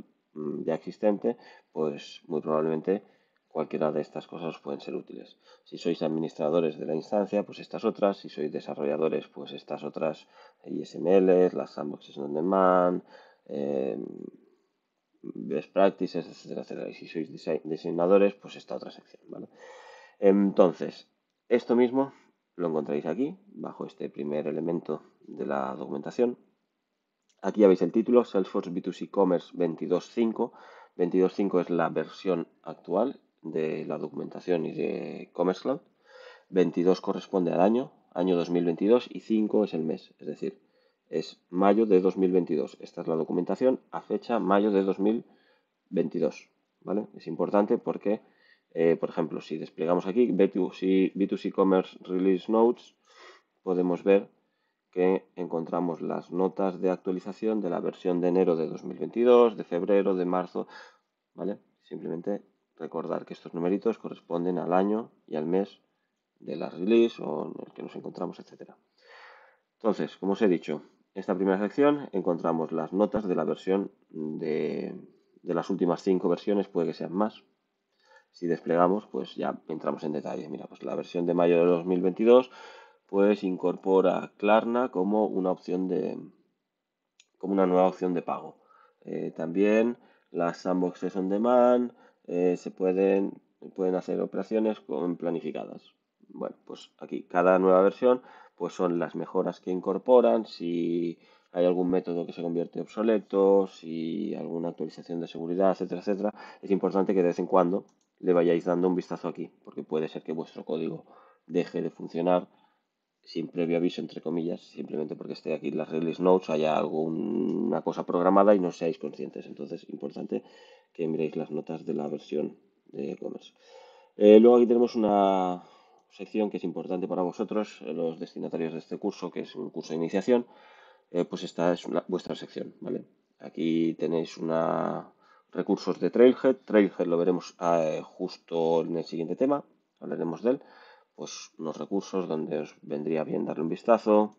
ya existente, pues muy probablemente cualquiera de estas cosas pueden ser útiles. Si sois administradores de la instancia, pues estas otras. Si sois desarrolladores, pues estas otras ISMLs, las sandboxes on demand, best practices, etcétera, etcétera. Y si sois diseñadores, pues esta otra sección, ¿vale? Entonces, esto mismo lo encontráis aquí, bajo este primer elemento de la documentación. Aquí ya veis el título, Salesforce B2C Commerce 22.5. 22.5 es la versión actual de la documentación y de Commerce Cloud. 22 corresponde al año 2022, y 5 es el mes, es decir, es mayo de 2022. Esta es la documentación a fecha mayo de 2022, ¿vale? Es importante porque, por ejemplo, si desplegamos aquí B2C Commerce Release Notes, podemos ver que encontramos las notas de actualización de la versión de enero de 2022, de febrero, de marzo, ¿vale? Simplemente Recordar que estos numeritos corresponden al año y al mes de la release o en el que nos encontramos, etcétera. Entonces, como os he dicho, en esta primera sección encontramos las notas de la versión de las últimas 5 versiones, puede que sean más. Si desplegamos, pues ya entramos en detalle. Mira, pues la versión de mayo de 2022 pues incorpora Klarna como una opción como una nueva opción de pago. También las sandboxes on demand se pueden hacer operaciones planificadas. Bueno, pues aquí cada nueva versión pues son las mejoras que incorporan, si hay algún método que se convierte obsoleto, si alguna actualización de seguridad, etcétera, etcétera. Es importante que de vez en cuando le vayáis dando un vistazo aquí, porque puede ser que vuestro código deje de funcionar sin previo aviso, entre comillas, simplemente porque esté aquí en las release notes, haya alguna cosa programada y no seáis conscientes. Entonces, importante que miréis las notas de la versión de e-commerce. Luego aquí tenemos una sección que es importante para vosotros, los destinatarios de este curso, que es un curso de iniciación. Pues esta es vuestra sección, ¿vale? Aquí tenéis recursos de Trailhead. Trailhead lo veremos justo en el siguiente tema, hablaremos de él. Pues unos recursos donde os vendría bien darle un vistazo.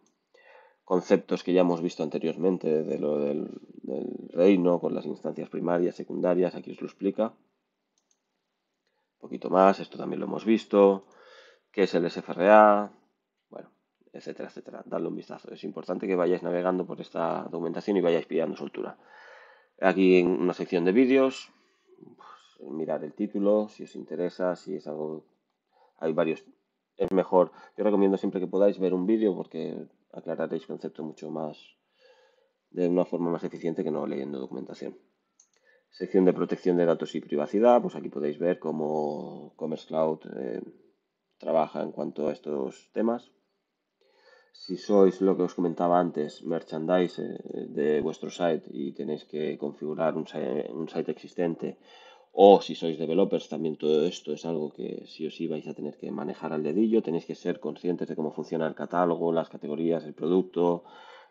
Conceptos que ya hemos visto anteriormente de lo del reino con las instancias primarias, secundarias, aquí os lo explica. Un poquito más, esto también lo hemos visto. ¿Qué es el SFRA? Bueno, etcétera, etcétera. Dadle un vistazo. Es importante que vayáis navegando por esta documentación y vayáis pillando soltura. Aquí en una sección de vídeos, pues, mirar el título, si os interesa, si es algo... Hay varios. Es mejor, yo recomiendo siempre que podáis ver un vídeo porque aclararéis conceptos mucho más, de una forma más eficiente que no leyendo documentación. Sección de protección de datos y privacidad, pues aquí podéis ver cómo Commerce Cloud trabaja en cuanto a estos temas. Si sois lo que os comentaba antes, merchandise de vuestro site y tenéis que configurar un site existente, o si sois developers, también todo esto es algo que sí o sí vais a tener que manejar al dedillo. Tenéis que ser conscientes de cómo funciona el catálogo, las categorías, el producto,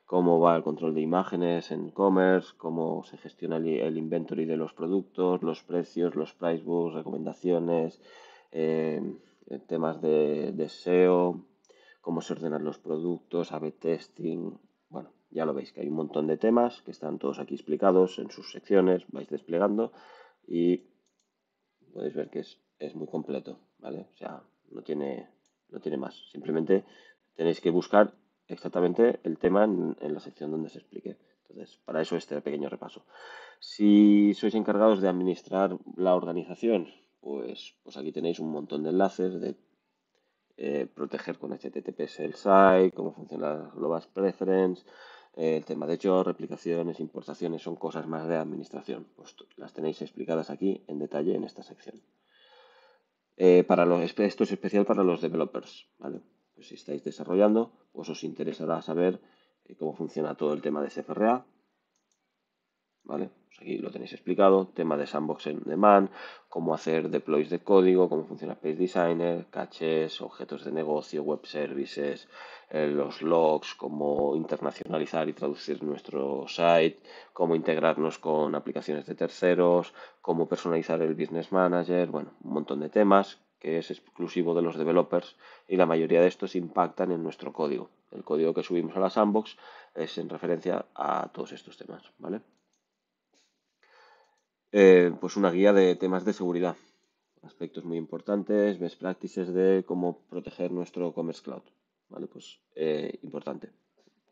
cómo va el control de imágenes en e-commerce, cómo se gestiona el inventory de los productos, los precios, los price books, recomendaciones, eh, temas de SEO, cómo se ordenan los productos, A/B testing. Bueno, ya lo veis que hay un montón de temas que están todos aquí explicados en sus secciones, vais desplegando y podéis ver que es muy completo, ¿vale? O sea, no tiene más. Simplemente tenéis que buscar exactamente el tema en la sección donde se explique. Entonces, para eso este pequeño repaso. Si sois encargados de administrar la organización, pues aquí tenéis un montón de enlaces de proteger con HTTPS el site, cómo funciona las Global Preference, el tema de job, replicaciones, importaciones, son cosas más de administración. Pues las tenéis explicadas aquí en detalle en esta sección. Esto es especial para los developers, ¿vale? Pues si estáis desarrollando, pues os interesará saber cómo funciona todo el tema de SFRA, ¿vale? Pues aquí lo tenéis explicado, tema de sandbox on demand, cómo hacer deploys de código, cómo funciona Page Designer, caches, objetos de negocio, web services, los logs, cómo internacionalizar y traducir nuestro site, cómo integrarnos con aplicaciones de terceros, cómo personalizar el Business Manager, bueno, un montón de temas que es exclusivo de los developers y la mayoría de estos impactan en nuestro código. El código que subimos a la sandbox es en referencia a todos estos temas, ¿vale? Pues una guía de temas de seguridad, aspectos muy importantes, best practices de cómo proteger nuestro Commerce Cloud, ¿vale? Pues importante,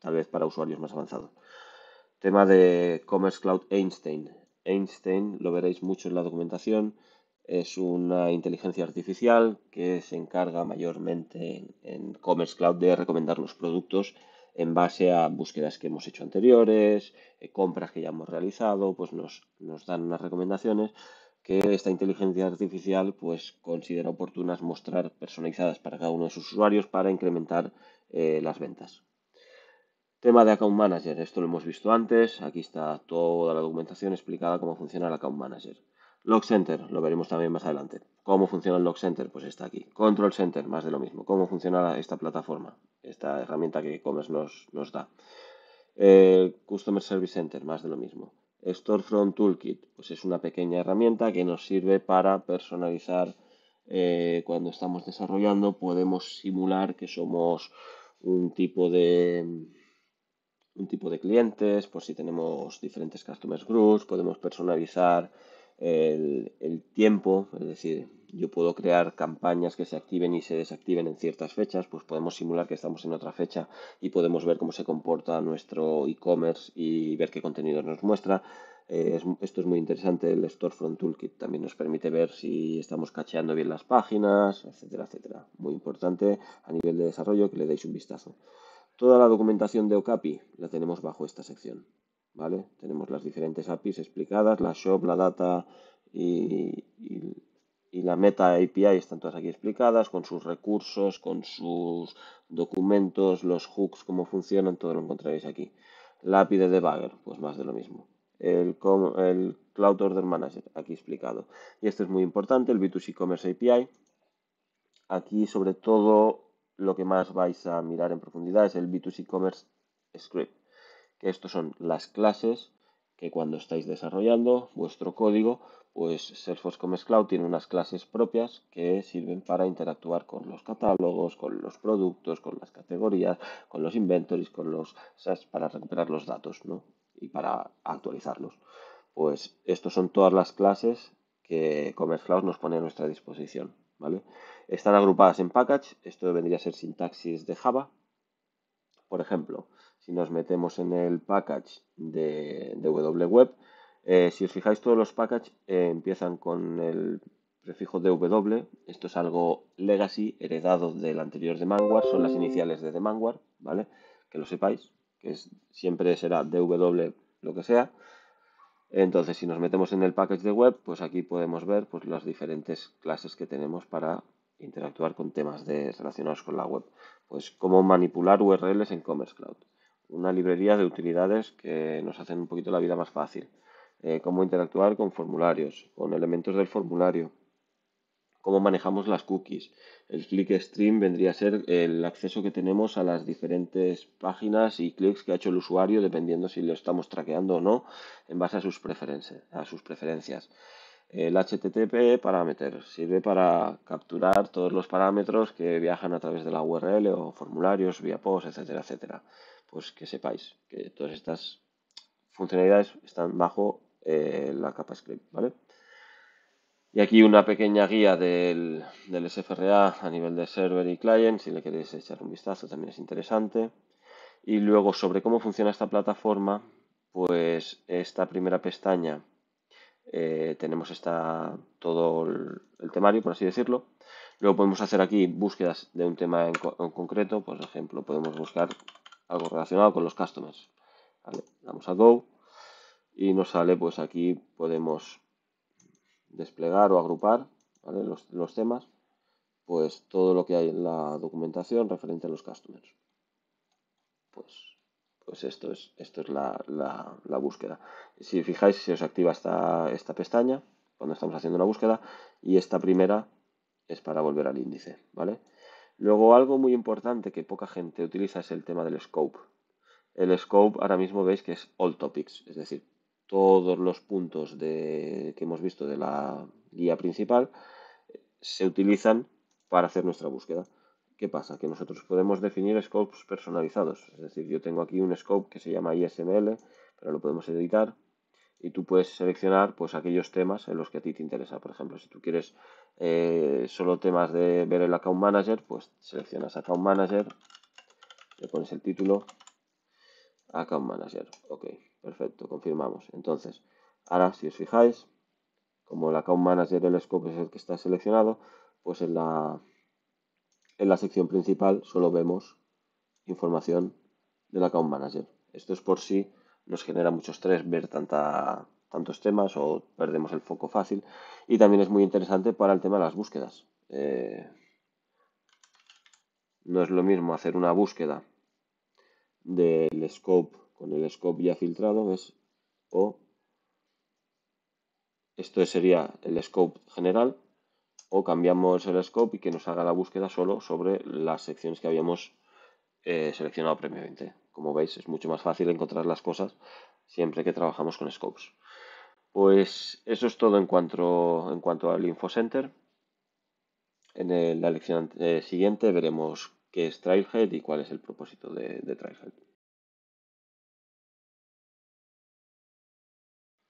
tal vez para usuarios más avanzados. Tema de Commerce Cloud Einstein. Einstein lo veréis mucho en la documentación. Es una inteligencia artificial que se encarga mayormente en Commerce Cloud de recomendar los productos en base a búsquedas que hemos hecho anteriores, compras que ya hemos realizado, pues nos dan unas recomendaciones que esta inteligencia artificial pues considera oportunas mostrar personalizadas para cada uno de sus usuarios para incrementar las ventas. Tema de Account Manager, esto lo hemos visto antes, aquí está toda la documentación explicada cómo funciona el Account Manager. Log Center, lo veremos también más adelante. ¿Cómo funciona el Log Center? Pues está aquí. Control Center, más de lo mismo. ¿Cómo funciona esta plataforma? Esta herramienta que e-commerce nos da. Customer Service Center, más de lo mismo. Storefront Toolkit, pues es una pequeña herramienta que nos sirve para personalizar cuando estamos desarrollando. Podemos simular que somos un tipo de clientes, por si tenemos diferentes customers groups, podemos personalizar el tiempo, es decir, yo puedo crear campañas que se activen y se desactiven en ciertas fechas, pues podemos simular que estamos en otra fecha y podemos ver cómo se comporta nuestro e-commerce y ver qué contenido nos muestra. Esto es muy interesante, el Storefront Toolkit también nos permite ver si estamos cacheando bien las páginas, etcétera, etcétera. Muy importante a nivel de desarrollo que le deis un vistazo. Toda la documentación de Okapi la tenemos bajo esta sección, ¿vale? Tenemos las diferentes APIs explicadas, la shop, la data y la meta API están todas aquí explicadas, con sus recursos, con sus documentos, los hooks, cómo funcionan, todo lo encontraréis aquí. La API de debugger, pues más de lo mismo. El Cloud Order Manager, aquí explicado. Y esto es muy importante, el B2C Commerce API. Aquí, sobre todo, lo que más vais a mirar en profundidad es el B2C Commerce Script, que estos son las clases que cuando estáis desarrollando vuestro código, pues Salesforce Commerce Cloud tiene unas clases propias que sirven para interactuar con los catálogos, con los productos, con las categorías, con los inventories, para recuperar los datos, ¿no? Y para actualizarlos. Pues estos son todas las clases que Commerce Cloud nos pone a nuestra disposición, ¿vale? Están agrupadas en package, esto vendría a ser sintaxis de Java. Por ejemplo, si nos metemos en el package de www, si os fijáis todos los packages empiezan con el prefijo DW, esto es algo legacy, heredado del anterior Demandware, son las iniciales de Demandware, ¿vale? Que lo sepáis, siempre será DW lo que sea. Entonces, si nos metemos en el package de web, pues aquí podemos ver pues, las diferentes clases que tenemos para interactuar con temas relacionados con la web. Pues cómo manipular URLs en Commerce Cloud. Una librería de utilidades que nos hacen un poquito la vida más fácil. Cómo interactuar con formularios, con elementos del formulario, cómo manejamos las cookies. El clickstream vendría a ser el acceso que tenemos a las diferentes páginas y clics que ha hecho el usuario, dependiendo si lo estamos traqueando o no, en base a sus preferencias. El HTTP Parameter sirve para capturar todos los parámetros que viajan a través de la URL o formularios, vía post, etcétera, etcétera. Pues que sepáis que todas estas funcionalidades están bajo la capa script, ¿vale? Y aquí una pequeña guía del SFRA a nivel de server y client, si le queréis echar un vistazo también es interesante. Y luego sobre cómo funciona esta plataforma, pues esta primera pestaña tenemos todo el temario, por así decirlo. Luego podemos hacer aquí búsquedas de un tema en concreto, por ejemplo, podemos buscar algo relacionado con los customers. ¿Vale? Damos a Go y nos sale, pues aquí podemos desplegar o agrupar, ¿vale? los temas, pues todo lo que hay en la documentación referente a los customers. Pues esto es la búsqueda. Si fijáis, se os activa esta pestaña cuando estamos haciendo una búsqueda y esta primera es para volver al índice, ¿vale? Luego algo muy importante que poca gente utiliza es el tema del scope. El scope ahora mismo veis que es all topics, es decir, todos los puntos que hemos visto de la guía principal se utilizan para hacer nuestra búsqueda. ¿Qué pasa? Que nosotros podemos definir scopes personalizados. Es decir, yo tengo aquí un scope que se llama ISML, pero lo podemos editar y tú puedes seleccionar pues aquellos temas en los que a ti te interesa. Por ejemplo, si tú quieres solo temas de ver el Account Manager, pues seleccionas Account Manager, le pones el título Account Manager. Ok, perfecto, confirmamos. Entonces, ahora si os fijáis, como el Account Manager, el scope es el que está seleccionado, pues en la sección principal solo vemos información del Account Manager. Esto es por si nos genera mucho estrés ver tantos temas o perdemos el foco fácil. Y también es muy interesante para el tema de las búsquedas. No es lo mismo hacer una búsqueda del scope con el scope ya filtrado, ¿ves? O esto sería el scope general, o cambiamos el scope y que nos haga la búsqueda solo sobre las secciones que habíamos seleccionado previamente. Como veis, es mucho más fácil encontrar las cosas siempre que trabajamos con scopes. Pues eso es todo en cuanto al InfoCenter. En la lección siguiente veremos qué es Trailhead y cuál es el propósito de Trailhead.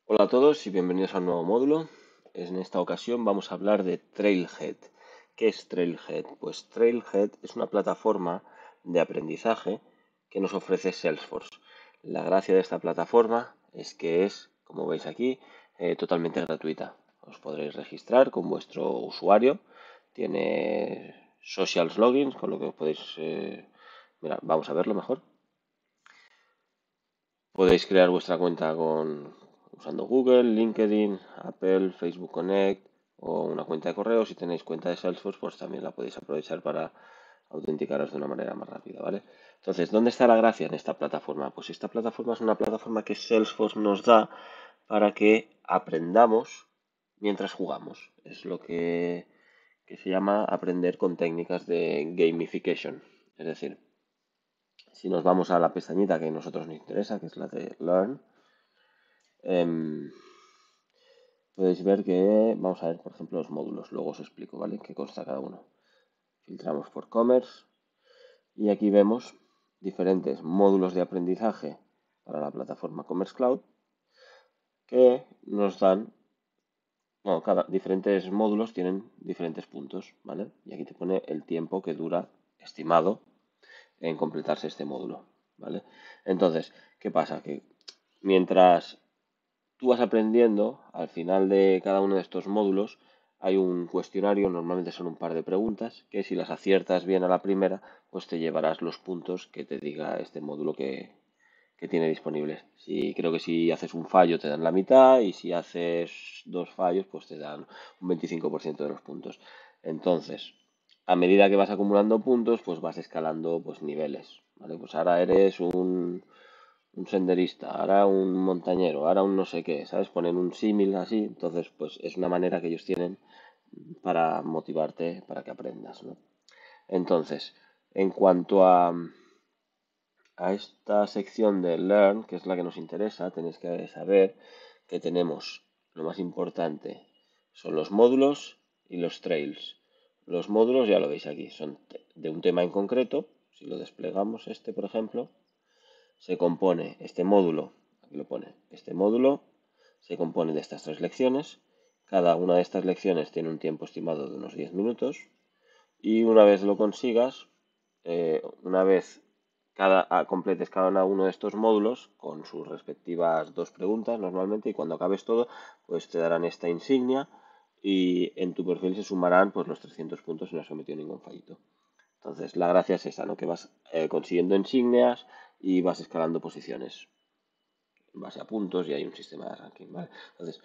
Hola a todos y bienvenidos a un nuevo módulo. En esta ocasión vamos a hablar de Trailhead. ¿Qué es Trailhead? Pues Trailhead es una plataforma de aprendizaje que nos ofrece Salesforce. La gracia de esta plataforma es que es, como veis aquí, totalmente gratuita. Os podréis registrar con vuestro usuario. Tiene socials logins, con lo que os podéis... mira, vamos a verlo mejor. Podéis crear vuestra cuenta usando Google, LinkedIn, Apple, Facebook Connect o una cuenta de correo. Si tenéis cuenta de Salesforce, pues también la podéis aprovechar para autenticaros de una manera más rápida, ¿vale? Entonces, ¿dónde está la gracia en esta plataforma? Pues esta plataforma es una plataforma que Salesforce nos da para que aprendamos mientras jugamos. Es lo que se llama aprender con técnicas de gamification. Es decir, si nos vamos a la pestañita que a nosotros nos interesa, que es la de Learn, podéis ver que vamos a ver, por ejemplo, los módulos. Luego os explico, ¿vale? ¿Qué consta cada uno? Filtramos por Commerce y aquí vemos diferentes módulos de aprendizaje para la plataforma Commerce Cloud que nos dan, bueno, diferentes módulos tienen diferentes puntos, ¿vale? Y aquí te pone el tiempo que dura estimado en completarse este módulo, ¿vale? Entonces, ¿qué pasa? Que mientras tú vas aprendiendo, al final de cada uno de estos módulos hay un cuestionario, normalmente son un par de preguntas, que si las aciertas bien a la primera, pues te llevarás los puntos que te diga este módulo que tiene disponibles. Creo que si haces un fallo te dan la mitad y si haces dos fallos, pues te dan un 25% de los puntos. Entonces, a medida que vas acumulando puntos, pues vas escalando pues niveles, ¿vale? Pues ahora eres un senderista, ahora un montañero, ahora un no sé qué, ¿sabes? Ponen un símil así, entonces pues es una manera que ellos tienen para motivarte, para que aprendas, ¿no? Entonces, en cuanto a esta sección de Learn, que es la que nos interesa, tenéis que saber que tenemos lo más importante, son los módulos y los trails. Los módulos, ya lo veis aquí, son de un tema en concreto. Si lo desplegamos, por ejemplo, se compone este módulo, aquí lo pone, este módulo se compone de estas tres lecciones. Cada una de estas lecciones tiene un tiempo estimado de unos 10 minutos y una vez lo consigas, una vez completes cada uno de estos módulos con sus respectivas dos preguntas normalmente y cuando acabes todo, pues te darán esta insignia y en tu perfil se sumarán pues los 300 puntos si no has cometido ningún fallito. Entonces, la gracia es esa, ¿no? Que vas consiguiendo insignias y vas escalando posiciones en base a puntos y hay un sistema de ranking, ¿vale? Entonces,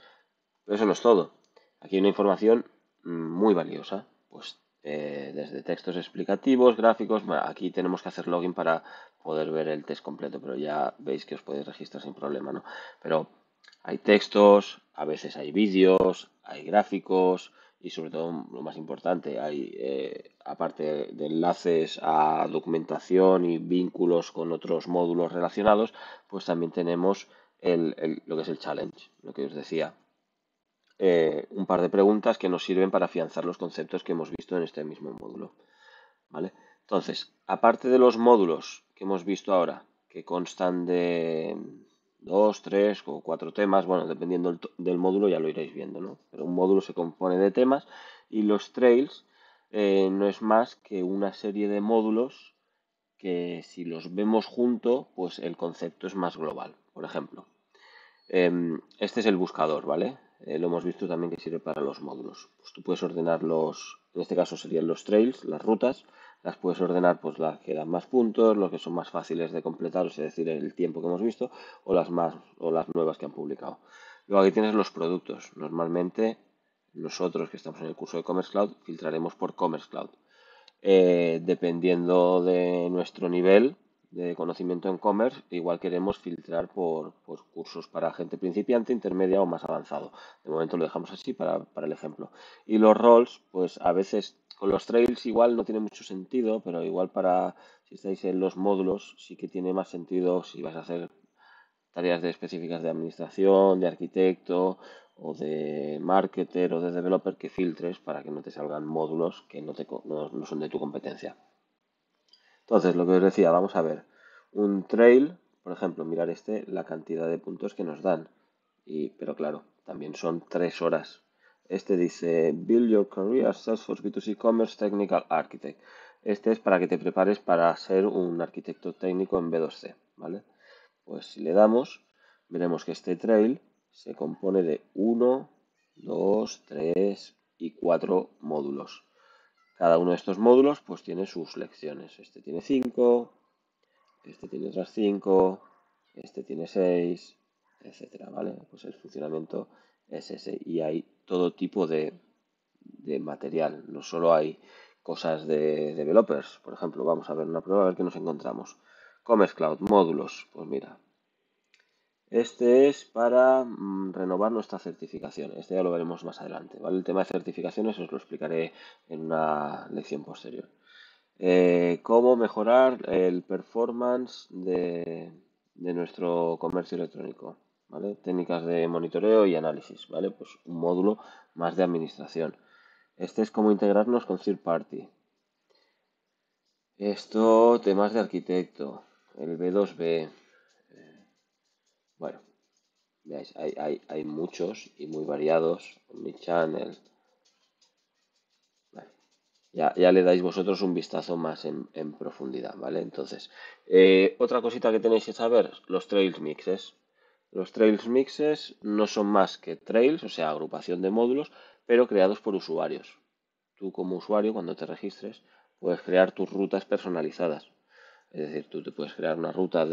pero eso no es todo. Aquí hay una información muy valiosa, pues desde textos explicativos, gráficos, bueno, aquí tenemos que hacer login para poder ver el test completo, pero ya veis que os podéis registrar sin problema, ¿no? Pero hay textos, a veces hay vídeos, hay gráficos y sobre todo lo más importante, hay aparte de enlaces a documentación y vínculos con otros módulos relacionados, pues también tenemos lo que es el challenge, lo que os decía, un par de preguntas que nos sirven para afianzar los conceptos que hemos visto en este mismo módulo, ¿vale? Entonces, aparte de los módulos que hemos visto ahora, que constan de dos, tres o cuatro temas, bueno, dependiendo del módulo ya lo iréis viendo, ¿no? Pero un módulo se compone de temas y los trails no es más que una serie de módulos que si los vemos juntos, pues el concepto es más global. Por ejemplo, este es el buscador, ¿vale? Lo hemos visto también que sirve para los módulos. Pues tú puedes ordenar en este caso serían los trails, las rutas, las puedes ordenar pues las que dan más puntos, los que son más fáciles de completar, es decir, el tiempo que hemos visto, o las nuevas que han publicado. Luego aquí tienes los productos. Normalmente nosotros que estamos en el curso de Commerce Cloud filtraremos por Commerce Cloud. Dependiendo de nuestro nivel de conocimiento en commerce, igual queremos filtrar por cursos para gente principiante, intermedia o más avanzado. De momento lo dejamos así para el ejemplo. Y los roles, pues a veces con los trails igual no tiene mucho sentido, pero igual si estáis en los módulos sí que tiene más sentido si vas a hacer tareas de específicas de administración, de arquitecto o de marketer o de developer que filtres para que no te salgan módulos que no son de tu competencia. Entonces, lo que os decía, vamos a ver un trail, por ejemplo, mirar la cantidad de puntos que nos dan. Pero claro, también son 3 horas. Este dice Build Your Career as Salesforce B2C Commerce Technical Architect. Este es para que te prepares para ser un arquitecto técnico en B2C, ¿vale? Pues si le damos, veremos que este trail se compone de 1, 2, 3 y 4 módulos. Cada uno de estos módulos pues tiene sus lecciones. Este tiene 5, este tiene otras 5, este tiene 6, etcétera, ¿vale? Pues el funcionamiento es ese. Y hay todo tipo de material, no solo hay cosas de developers. Por ejemplo, vamos a ver una prueba a ver qué nos encontramos. Commerce Cloud, módulos, pues mira, este es para renovar nuestra certificación. Este ya lo veremos más adelante, ¿vale? El tema de certificaciones os lo explicaré en una lección posterior. Cómo mejorar el performance de nuestro comercio electrónico, ¿vale? Técnicas de monitoreo y análisis, ¿vale? Pues un módulo más de administración. Este es cómo integrarnos con third party. Esto, temas de arquitecto, el B2B. Bueno, veáis, hay muchos y muy variados. Omnichannel. Vale. Ya le dais vosotros un vistazo más en profundidad, ¿vale? Entonces, otra cosita que tenéis que saber, los trails mixes. Los trails mixes no son más que trails, o sea, agrupación de módulos, pero creados por usuarios. Tú como usuario, cuando te registres, puedes crear tus rutas personalizadas. Es decir, tú te puedes crear una ruta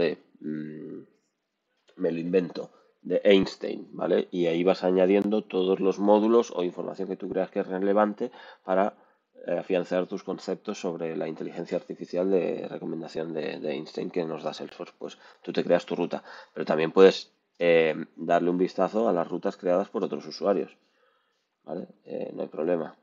me lo invento, de Einstein, ¿vale? Y ahí vas añadiendo todos los módulos o información que tú creas que es relevante para afianzar tus conceptos sobre la inteligencia artificial de recomendación de Einstein que nos da Salesforce. Pues tú te creas tu ruta, pero también puedes darle un vistazo a las rutas creadas por otros usuarios, ¿vale? No hay problema.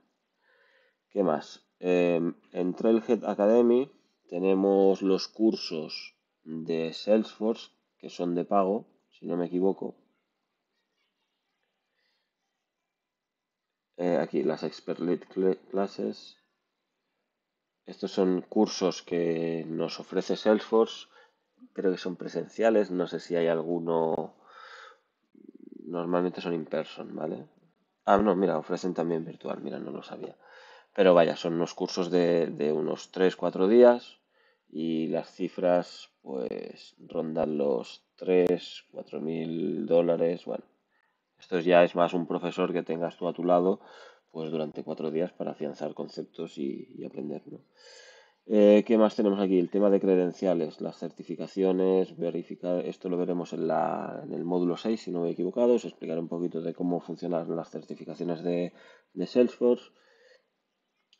¿Qué más? En Trailhead Academy tenemos los cursos de Salesforce que son de pago, si no me equivoco. Aquí las Expert Lead Classes. Estos son cursos que nos ofrece Salesforce. Creo que son presenciales. No sé si hay alguno. Normalmente son in person, ¿vale? Ah, no, mira, ofrecen también virtual. Mira, no lo sabía. Pero vaya, son unos cursos de unos 3 4 días y las cifras pues rondan los 3 4 mil dólares. Bueno, esto ya es más un profesor que tengas tú a tu lado pues durante 4 días para afianzar conceptos y aprender, ¿no? ¿Qué más tenemos aquí? El tema de credenciales, las certificaciones, verificar, esto lo veremos en el módulo 6 si no me he equivocado, os explicaré un poquito de cómo funcionan las certificaciones de Salesforce.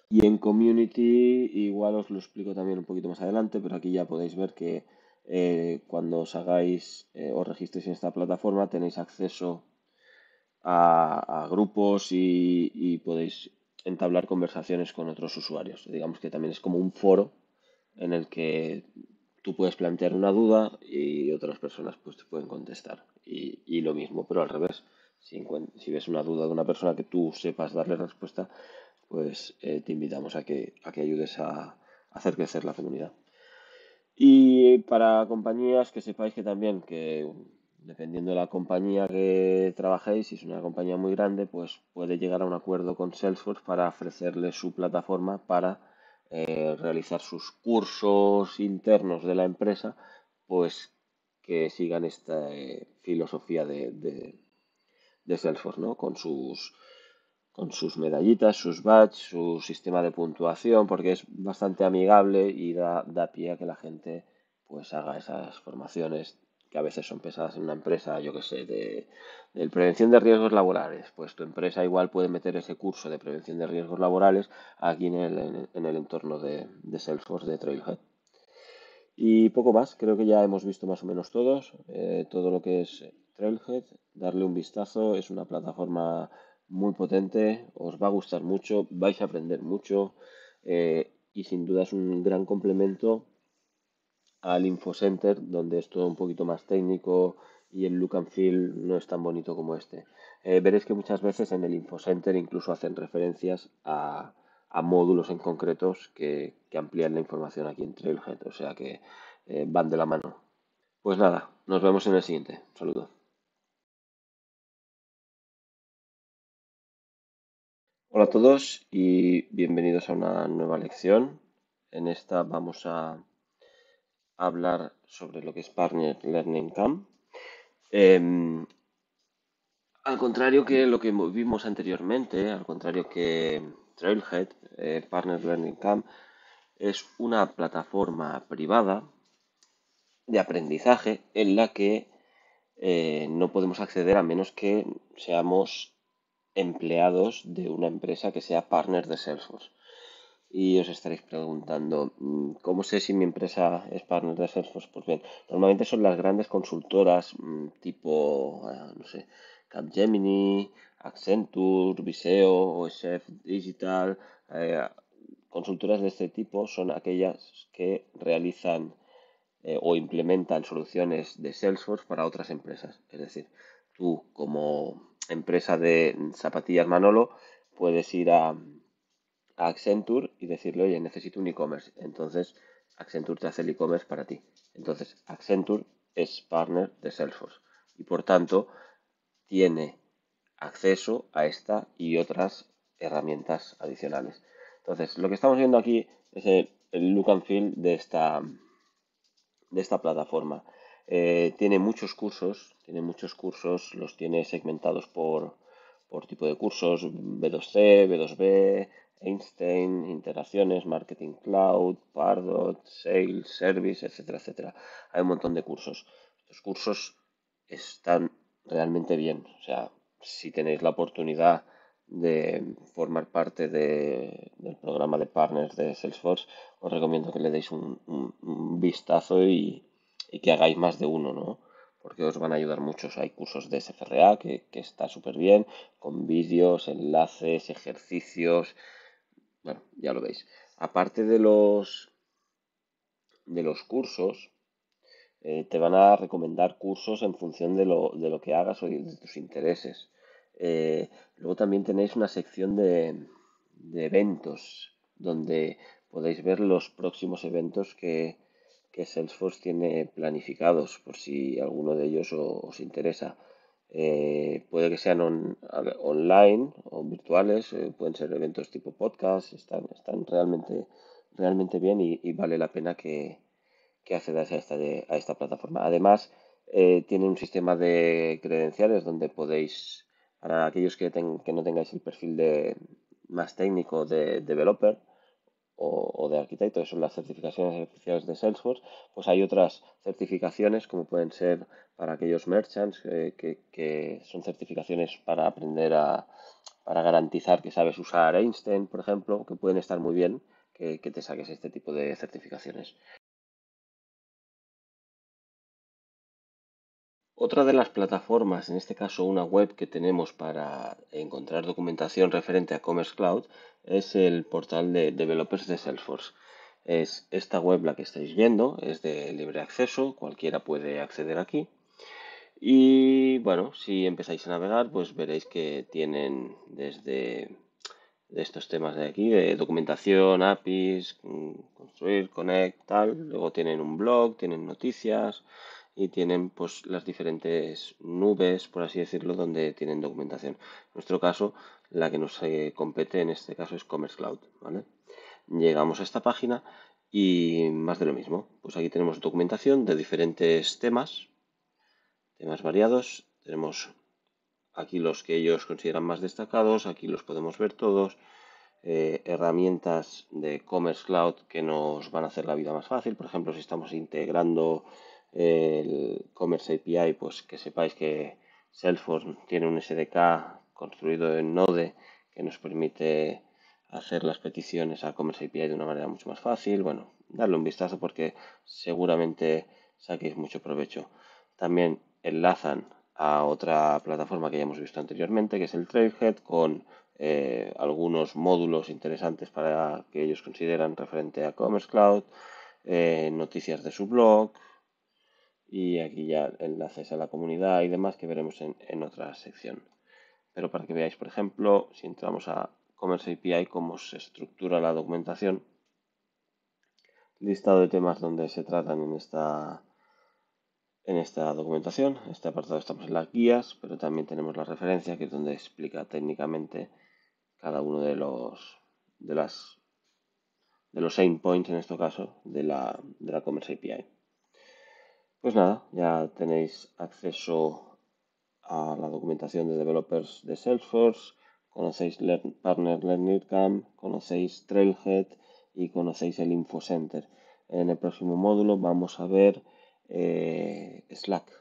Y en Community igual os lo explico también un poquito más adelante, pero aquí ya podéis ver que cuando os registréis en esta plataforma tenéis acceso a grupos y podéis entablar conversaciones con otros usuarios. Digamos que también es como un foro en el que tú puedes plantear una duda y otras personas pues te pueden contestar. Y lo mismo, pero al revés. Si ves una duda de una persona que tú sepas darle respuesta, pues te invitamos a que ayudes a hacer crecer la comunidad. Y para compañías que sepáis que también, que dependiendo de la compañía que trabajéis, si es una compañía muy grande, pues puede llegar a un acuerdo con Salesforce para ofrecerle su plataforma para realizar sus cursos internos de la empresa, pues que sigan esta filosofía de Salesforce, ¿no? Con sus medallitas, sus badges, su sistema de puntuación, porque es bastante amigable y da pie a que la gente pues haga esas formaciones que a veces son pesadas en una empresa, yo que sé, de prevención de riesgos laborales. Pues tu empresa igual puede meter ese curso de prevención de riesgos laborales aquí en el entorno de Salesforce de Trailhead. Y poco más, creo que ya hemos visto más o menos todo lo que es Trailhead, darle un vistazo, es una plataforma muy potente, os va a gustar mucho, vais a aprender mucho y sin duda es un gran complemento al InfoCenter, donde es todo un poquito más técnico y el look and feel no es tan bonito como este. Veréis que muchas veces en el InfoCenter incluso hacen referencias a módulos en concretos que amplían la información aquí en Trailhead, o sea que van de la mano. Pues nada, nos vemos en el siguiente. Un saludo. Hola a todos y bienvenidos a una nueva lección. En esta vamos a hablar sobre lo que es Partner Learning Camp. Em, Al contrario que lo que vimos anteriormente, al contrario que Trailhead, Partner Learning Camp es una plataforma privada de aprendizaje en la que no podemos acceder a menos que seamos empleados de una empresa que sea partner de Salesforce. Y os estaréis preguntando, ¿cómo sé si mi empresa es partner de Salesforce? Pues bien, normalmente son las grandes consultoras tipo, no sé, Capgemini, Accenture, Viseo, OSF Digital. eh, Consultoras de este tipo son aquellas que realizan o implementan soluciones de Salesforce para otras empresas. Es decir, tú como empresa de zapatillas Manolo puedes ir a Accenture y decirle, oye, necesito un e-commerce. Entonces, Accenture te hace el e-commerce para ti. Entonces, Accenture es partner de Salesforce y por tanto tiene acceso a esta y otras herramientas adicionales. Entonces, lo que estamos viendo aquí es el look and feel de esta plataforma. Tiene muchos cursos, los tiene segmentados por tipo de cursos, B2C, B2B, Einstein, interacciones, Marketing Cloud, Pardot, Sales, Service, etcétera, etcétera. Hay un montón de cursos. Estos cursos están realmente bien. O sea, si tenéis la oportunidad de formar parte del programa de partners de Salesforce, os recomiendo que le deis un vistazo y que hagáis más de uno, ¿no? Porque os van a ayudar muchos. Hay cursos de SFRA que está súper bien, con vídeos, enlaces, ejercicios. Bueno, ya lo veis. Aparte de los cursos, te van a recomendar cursos en función de lo que hagas o de tus intereses. Luego también tenéis una sección de eventos donde podéis ver los próximos eventos que Salesforce tiene planificados por si alguno de ellos os interesa. Puede que sean online o virtuales, pueden ser eventos tipo podcast, están realmente bien y vale la pena que accedáis a esta plataforma. Además, tiene un sistema de credenciales donde podéis, para aquellos que no tengáis el perfil más técnico de developer o de arquitecto, que son las certificaciones oficiales de Salesforce, pues hay otras certificaciones como pueden ser para aquellos merchants, que son certificaciones para aprender para garantizar que sabes usar Einstein, por ejemplo, que pueden estar muy bien que te saques este tipo de certificaciones. Otra de las plataformas, en este caso una web que tenemos para encontrar documentación referente a Commerce Cloud, es el portal de developers de Salesforce. Es esta web la que estáis viendo, es de libre acceso, cualquiera puede acceder aquí. Y bueno, si empezáis a navegar, pues veréis que tienen desde de estos temas de aquí, de documentación, APIs, construir, connect, tal. Luego tienen un blog, tienen noticias y tienen pues las diferentes nubes, por así decirlo, donde tienen documentación. En nuestro caso, la que nos compete en este caso es Commerce Cloud, ¿vale? Llegamos a esta página y más de lo mismo. Pues aquí tenemos documentación de diferentes temas variados. Tenemos aquí los que ellos consideran más destacados, aquí los podemos ver todos. Herramientas de Commerce Cloud que nos van a hacer la vida más fácil. Por ejemplo, si estamos integrando el Commerce API, pues que sepáis que Salesforce tiene un SDK construido en Node que nos permite hacer las peticiones a Commerce API de una manera mucho más fácil. Bueno, darle un vistazo porque seguramente saquéis mucho provecho. También enlazan a otra plataforma que ya hemos visto anteriormente, que es el Trailhead, con algunos módulos interesantes para que ellos consideran referente a Commerce Cloud, noticias de su blog y aquí ya enlaces a la comunidad y demás que veremos en otra sección. Pero para que veáis, por ejemplo, si entramos a Commerce API, cómo se estructura la documentación, listado de temas donde se tratan en esta documentación. Este apartado estamos en las guías, pero también tenemos la referencia, que es donde explica técnicamente cada uno de las de los aim points, en este caso, de la Commerce API. Pues nada, ya tenéis acceso a la documentación de developers de Salesforce, conocéis Partner LearnerCamp, conocéis Trailhead y conocéis el Info Center. En el próximo módulo vamos a ver Slack.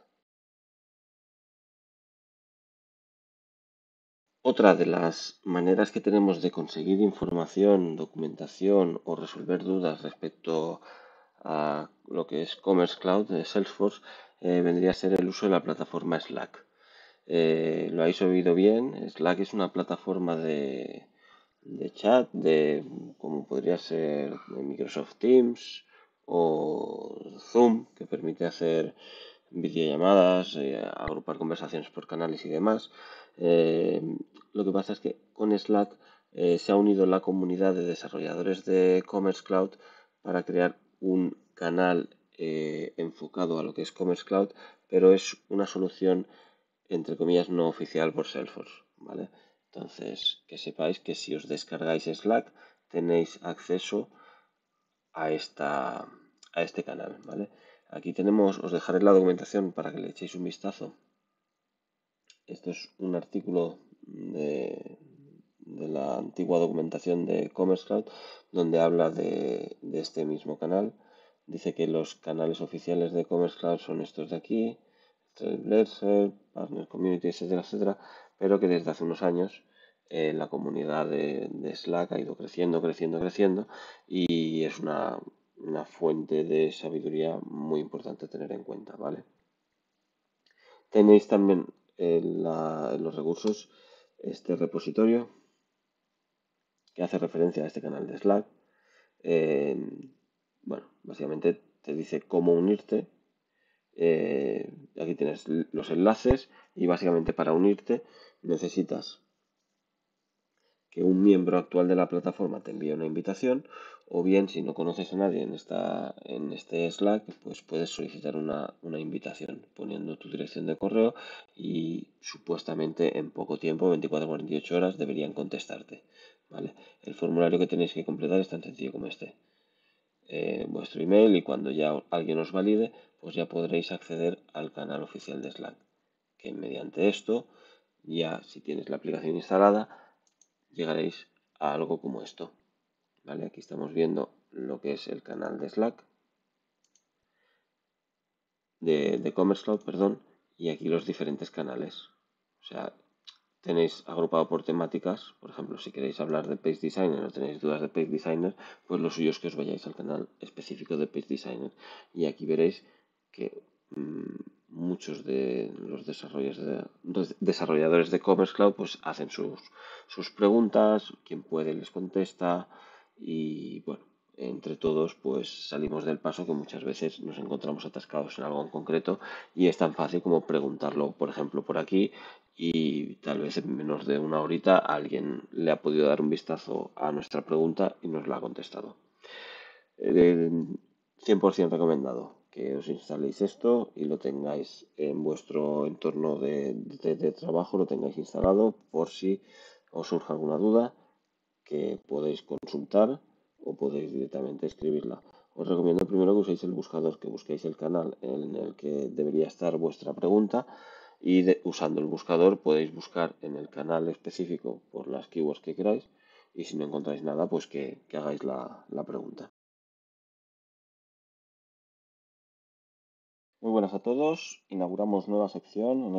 Otra de las maneras que tenemos de conseguir información, documentación o resolver dudas respecto a lo que es Commerce Cloud de Salesforce vendría a ser el uso de la plataforma Slack. Lo habéis oído bien, Slack es una plataforma de chat, como podría ser de Microsoft Teams o Zoom, que permite hacer videollamadas, agrupar conversaciones por canales y demás. Eh, lo que pasa es que con Slack se ha unido la comunidad de desarrolladores de Commerce Cloud para crear un canal enfocado a lo que es Commerce Cloud, pero es una solución entre comillas no oficial por Salesforce, ¿vale? Entonces, que sepáis que si os descargáis Slack tenéis acceso a este canal, ¿vale? Aquí tenemos, os dejaré la documentación para que le echéis un vistazo. Esto es un artículo de la antigua documentación de Commerce Cloud donde habla de este mismo canal. Dice que los canales oficiales de Commerce Cloud son estos de aquí, Trailblazer, Partner Community, etcétera, etcétera, pero que desde hace unos años la comunidad de Slack ha ido creciendo, creciendo, creciendo y es una fuente de sabiduría muy importante a tener en cuenta, ¿vale? Tenéis también en los recursos este repositorio que hace referencia a este canal de Slack. Eh, bueno, básicamente te dice cómo unirte. Aquí tienes los enlaces y básicamente para unirte necesitas que un miembro actual de la plataforma te envíe una invitación o bien si no conoces a nadie en este Slack, pues puedes solicitar una invitación poniendo tu dirección de correo y supuestamente en poco tiempo, 24-48 horas, deberían contestarte, ¿vale? El formulario que tenéis que completar es tan sencillo como este. Vuestro email y cuando ya alguien os valide, pues ya podréis acceder al canal oficial de Slack. Que mediante esto, ya si tienes la aplicación instalada, llegaréis a algo como esto. ¿Vale? Aquí estamos viendo lo que es el canal de Slack, de Commerce Cloud, perdón, y aquí los diferentes canales. O sea, tenéis agrupado por temáticas, por ejemplo, si queréis hablar de Page Designer o tenéis dudas de Page Designer, pues lo suyo es que os vayáis al canal específico de Page Designer. Y aquí veréis que muchos de los desarrolladores de Commerce Cloud pues hacen sus preguntas, quien puede les contesta y bueno, entre todos pues salimos del paso que muchas veces nos encontramos atascados en algo en concreto y es tan fácil como preguntarlo, por ejemplo, por aquí y tal vez en menos de una horita alguien le ha podido dar un vistazo a nuestra pregunta y nos la ha contestado. 100% recomendado que os instaléis esto y lo tengáis en vuestro entorno de trabajo, lo tengáis instalado por si os surge alguna duda que podéis consultar o podéis directamente escribirla. Os recomiendo primero que uséis el buscador, que busquéis el canal en el que debería estar vuestra pregunta y usando el buscador podéis buscar en el canal específico por las keywords que queráis y si no encontráis nada, pues que hagáis la pregunta. Muy buenas a todos. Inauguramos nueva sección. En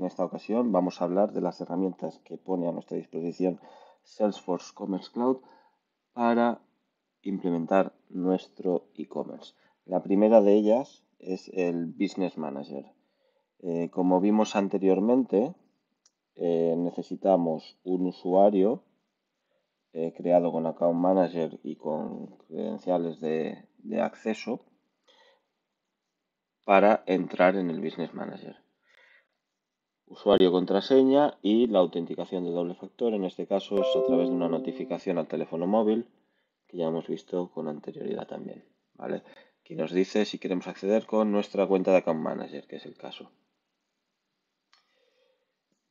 esta ocasión vamos a hablar de las herramientas que pone a nuestra disposición Salesforce Commerce Cloud para implementar nuestro e-commerce. La primera de ellas es el Business Manager. Como vimos anteriormente, necesitamos un usuario creado con Account Manager y con credenciales de acceso para entrar en el Business Manager. Usuario, contraseña y la autenticación de doble factor, en este caso es a través de una notificación al teléfono móvil, que ya hemos visto con anterioridad también, ¿vale? Aquí nos dice si queremos acceder con nuestra cuenta de Account Manager, que es el caso.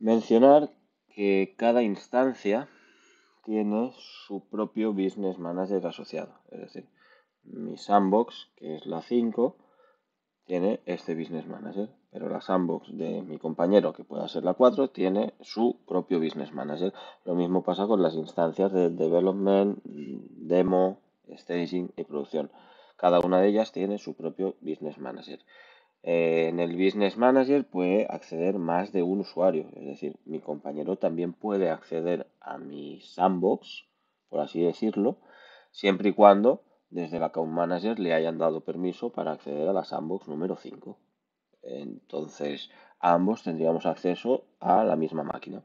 Mencionar que cada instancia tiene su propio Business Manager asociado, es decir, mi sandbox, que es la 5, tiene este Business Manager, pero la sandbox de mi compañero, que pueda ser la 4, tiene su propio Business Manager. Lo mismo pasa con las instancias de Development, Demo, Staging y Producción. Cada una de ellas tiene su propio Business Manager. En el Business Manager puede acceder más de un usuario, es decir, mi compañero también puede acceder a mi sandbox, por así decirlo, siempre y cuando desde el Account Manager le hayan dado permiso para acceder a la sandbox número 5. Entonces, ambos tendríamos acceso a la misma máquina.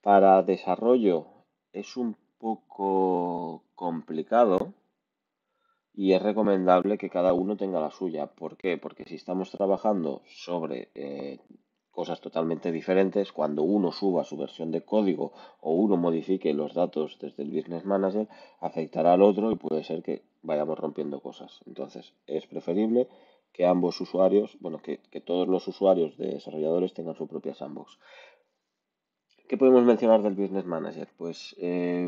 Para desarrollo es un poco complicado y es recomendable que cada uno tenga la suya. ¿Por qué? Porque si estamos trabajando sobre cosas totalmente diferentes, cuando uno suba su versión de código o uno modifique los datos desde el Business Manager, afectará al otro y puede ser que vayamos rompiendo cosas. Entonces, es preferible que ambos usuarios, bueno, que todos los usuarios de desarrolladores tengan su propia sandbox. ¿Qué podemos mencionar del Business Manager? Pues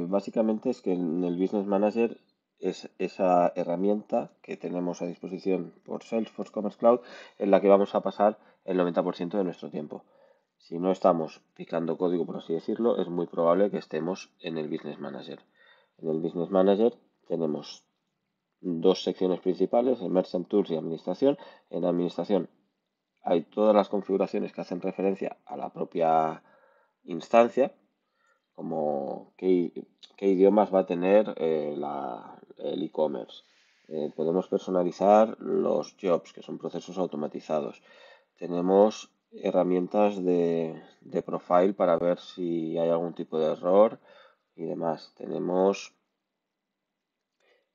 básicamente es que en el Business Manager es esa herramienta que tenemos a disposición por Salesforce Commerce Cloud en la que vamos a pasar el 90% de nuestro tiempo. Si no estamos picando código, por así decirlo, es muy probable que estemos en el Business Manager. En el Business Manager tenemos dos secciones principales, el Merchant Tools y Administración. En Administración hay todas las configuraciones que hacen referencia a la propia instancia, como qué idiomas va a tener el e-commerce. Podemos personalizar los jobs, que son procesos automatizados. Tenemos herramientas de profile para ver si hay algún tipo de error y demás.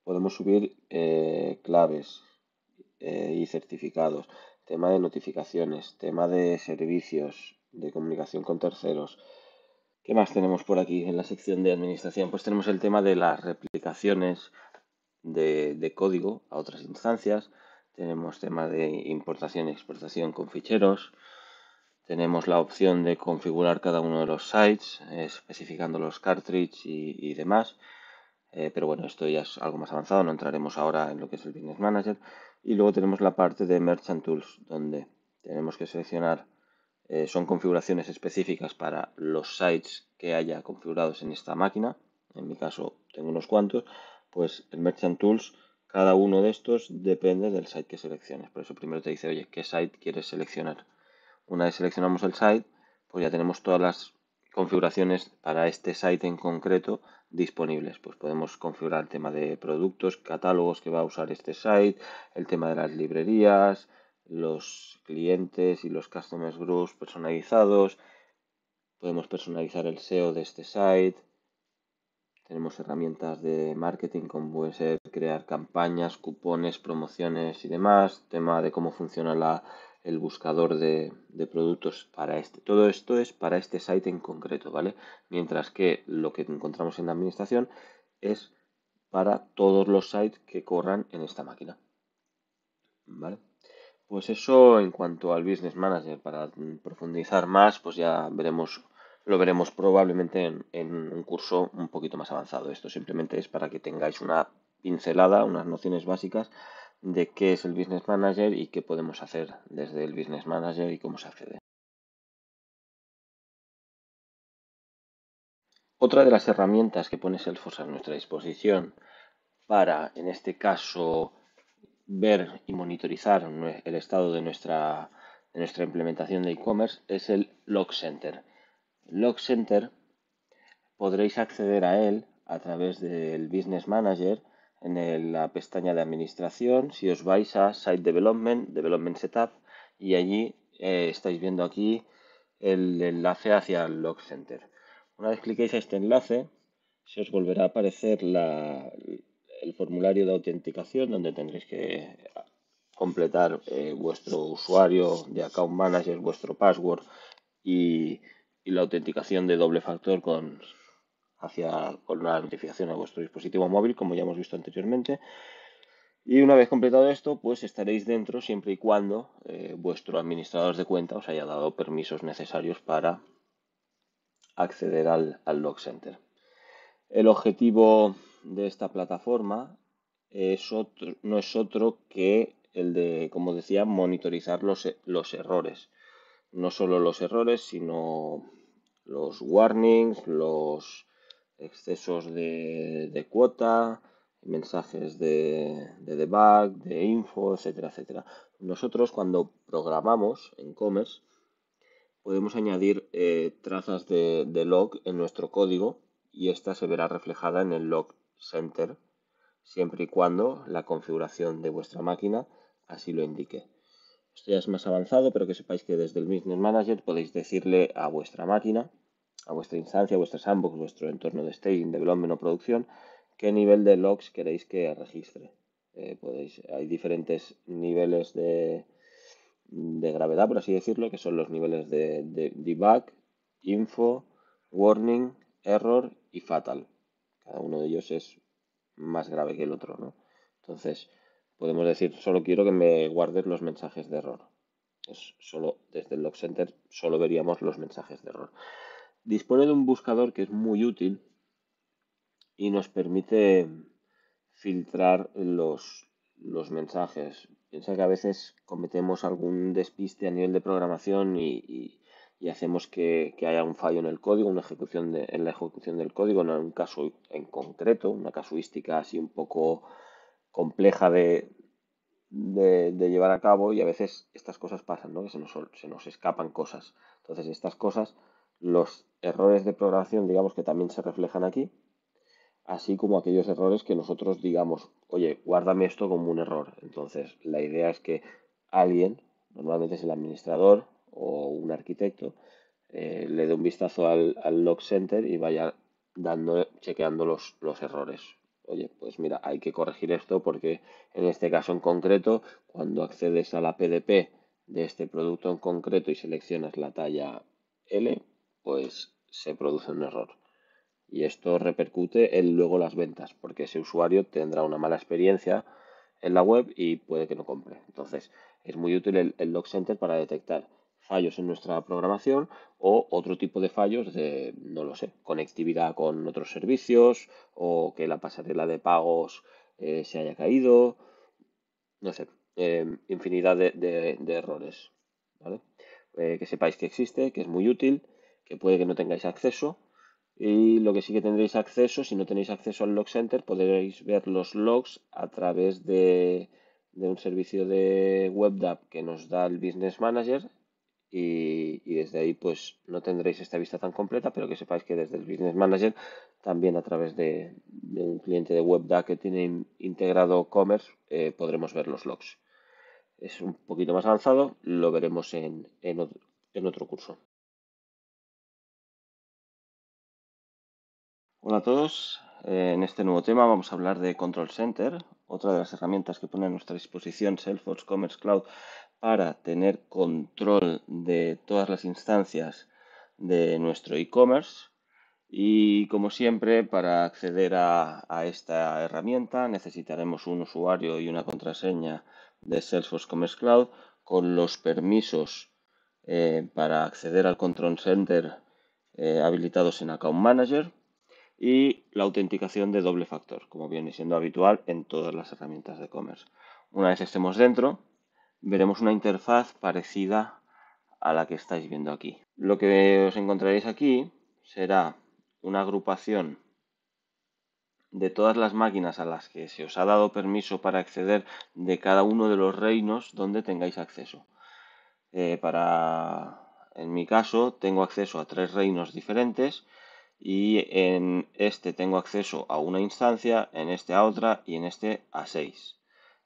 Podemos subir claves y certificados, tema de notificaciones, tema de servicios, de comunicación con terceros. ¿Qué más tenemos por aquí en la sección de administración? Pues tenemos el tema de las replicaciones de código a otras instancias. Tenemos tema de importación y exportación con ficheros. Tenemos la opción de configurar cada uno de los sites, especificando los cartridge y demás. Pero bueno, esto ya es algo más avanzado, no entraremos ahora en lo que es el Business Manager. Y luego tenemos la parte de Merchant Tools, donde tenemos que seleccionar, son configuraciones específicas para los sites que haya configurados en esta máquina. En mi caso tengo unos cuantos, pues el Merchant Tools, cada uno de estos depende del site que selecciones. Por eso primero te dice, oye, ¿qué site quieres seleccionar? Una vez seleccionamos el site, pues ya tenemos todas las configuraciones para este site en concreto disponibles. Pues podemos configurar el tema de productos, catálogos que va a usar este site, el tema de las librerías, los clientes y los customers groups personalizados. Podemos personalizar el SEO de este site. Tenemos herramientas de marketing como puede ser crear campañas, cupones, promociones y demás. Tema de cómo funciona el buscador de productos para este. Todo esto es para este site en concreto, ¿vale? Mientras que lo que encontramos en la administración es para todos los sites que corran en esta máquina, ¿vale? Pues eso en cuanto al Business Manager. Para profundizar más, pues ya lo veremos probablemente en un curso un poquito más avanzado. Esto simplemente es para que tengáis una pincelada, unas nociones básicas de qué es el Business Manager y qué podemos hacer desde el Business Manager y cómo se accede. Otra de las herramientas que pone Salesforce a nuestra disposición para, en este caso, ver y monitorizar el estado de nuestra implementación de e-commerce es el Log Center. Log Center podréis acceder a él a través del Business Manager en la pestaña de administración. Si os vais a Site Development, Development Setup, y allí estáis viendo aquí el enlace hacia el Log Center. Una vez cliquéis a este enlace, se os volverá a aparecer el formulario de autenticación donde tendréis que completar vuestro usuario de Account Manager, vuestro password y la autenticación de doble factor con la notificación a vuestro dispositivo móvil, como ya hemos visto anteriormente. Y una vez completado esto, pues estaréis dentro siempre y cuando vuestro administrador de cuenta os haya dado permisos necesarios para acceder al Log Center. El objetivo de esta plataforma no es otro que el de, como decía, monitorizar los errores. No solo los errores, sino los warnings, los excesos de cuota, mensajes de debug, de info, etcétera, etcétera. Nosotros cuando programamos en Commerce podemos añadir trazas de log en nuestro código y esta se verá reflejada en el Log Center siempre y cuando la configuración de vuestra máquina así lo indique. Esto ya es más avanzado, pero que sepáis que desde el Business Manager podéis decirle a vuestra máquina, a vuestra instancia, a vuestra sandbox, vuestro entorno de staging, development o producción, qué nivel de logs queréis que registre. Hay diferentes niveles de gravedad, por así decirlo, que son los niveles de debug, info, warning, error y fatal. Cada uno de ellos es más grave que el otro, ¿no? Entonces, podemos decir, solo quiero que me guardes los mensajes de error. Solo desde el Log Center solo veríamos los mensajes de error. Dispone de un buscador que es muy útil y nos permite filtrar los mensajes. Piensa que a veces cometemos algún despiste a nivel de programación y hacemos que haya un fallo en el código, en la ejecución del código, no en un caso en concreto, una casuística así un poco compleja de llevar a cabo y a veces estas cosas pasan, ¿no? Que se nos escapan cosas. Entonces estas cosas, los errores de programación, digamos que también se reflejan aquí, así como aquellos errores que nosotros digamos, oye, guárdame esto como un error. Entonces la idea es que alguien, normalmente es el administrador o un arquitecto, le dé un vistazo al Log Center y vaya chequeando los errores. Oye, pues mira, hay que corregir esto porque en este caso en concreto, cuando accedes a la PDP de este producto en concreto y seleccionas la talla L, pues se produce un error. Y esto repercute en luego las ventas, porque ese usuario tendrá una mala experiencia en la web y puede que no compre. Entonces, es muy útil el Log Center para detectar fallos en nuestra programación o otro tipo de fallos de, no lo sé, conectividad con otros servicios o que la pasarela de pagos se haya caído, no sé, infinidad de errores, ¿vale? Que sepáis que existe, que es muy útil, que puede que no tengáis acceso y lo que sí que tendréis acceso, si no tenéis acceso al Log Center, podréis ver los logs a través de un servicio de WebDAV que nos da el Business Manager y desde ahí pues no tendréis esta vista tan completa, pero que sepáis que desde el Business Manager también a través de un cliente de WebDAV que tiene integrado Commerce podremos ver los logs. Es un poquito más avanzado, lo veremos en otro curso. Hola a todos, en este nuevo tema vamos a hablar de Control Center, otra de las herramientas que pone a nuestra disposición Salesforce Commerce Cloud para tener control de todas las instancias de nuestro e-commerce. Y como siempre, para acceder a esta herramienta necesitaremos un usuario y una contraseña de Salesforce Commerce Cloud con los permisos para acceder al Control Center habilitados en Account Manager y la autenticación de doble factor, como viene siendo habitual en todas las herramientas de e-commerce. Una vez estemos dentro, veremos una interfaz parecida a la que estáis viendo aquí. Lo que os encontraréis aquí será una agrupación de todas las máquinas a las que se os ha dado permiso para acceder de cada uno de los reinos donde tengáis acceso. En mi caso, tengo acceso a 3 reinos diferentes y en este tengo acceso a una instancia, en este a otra y en este a 6.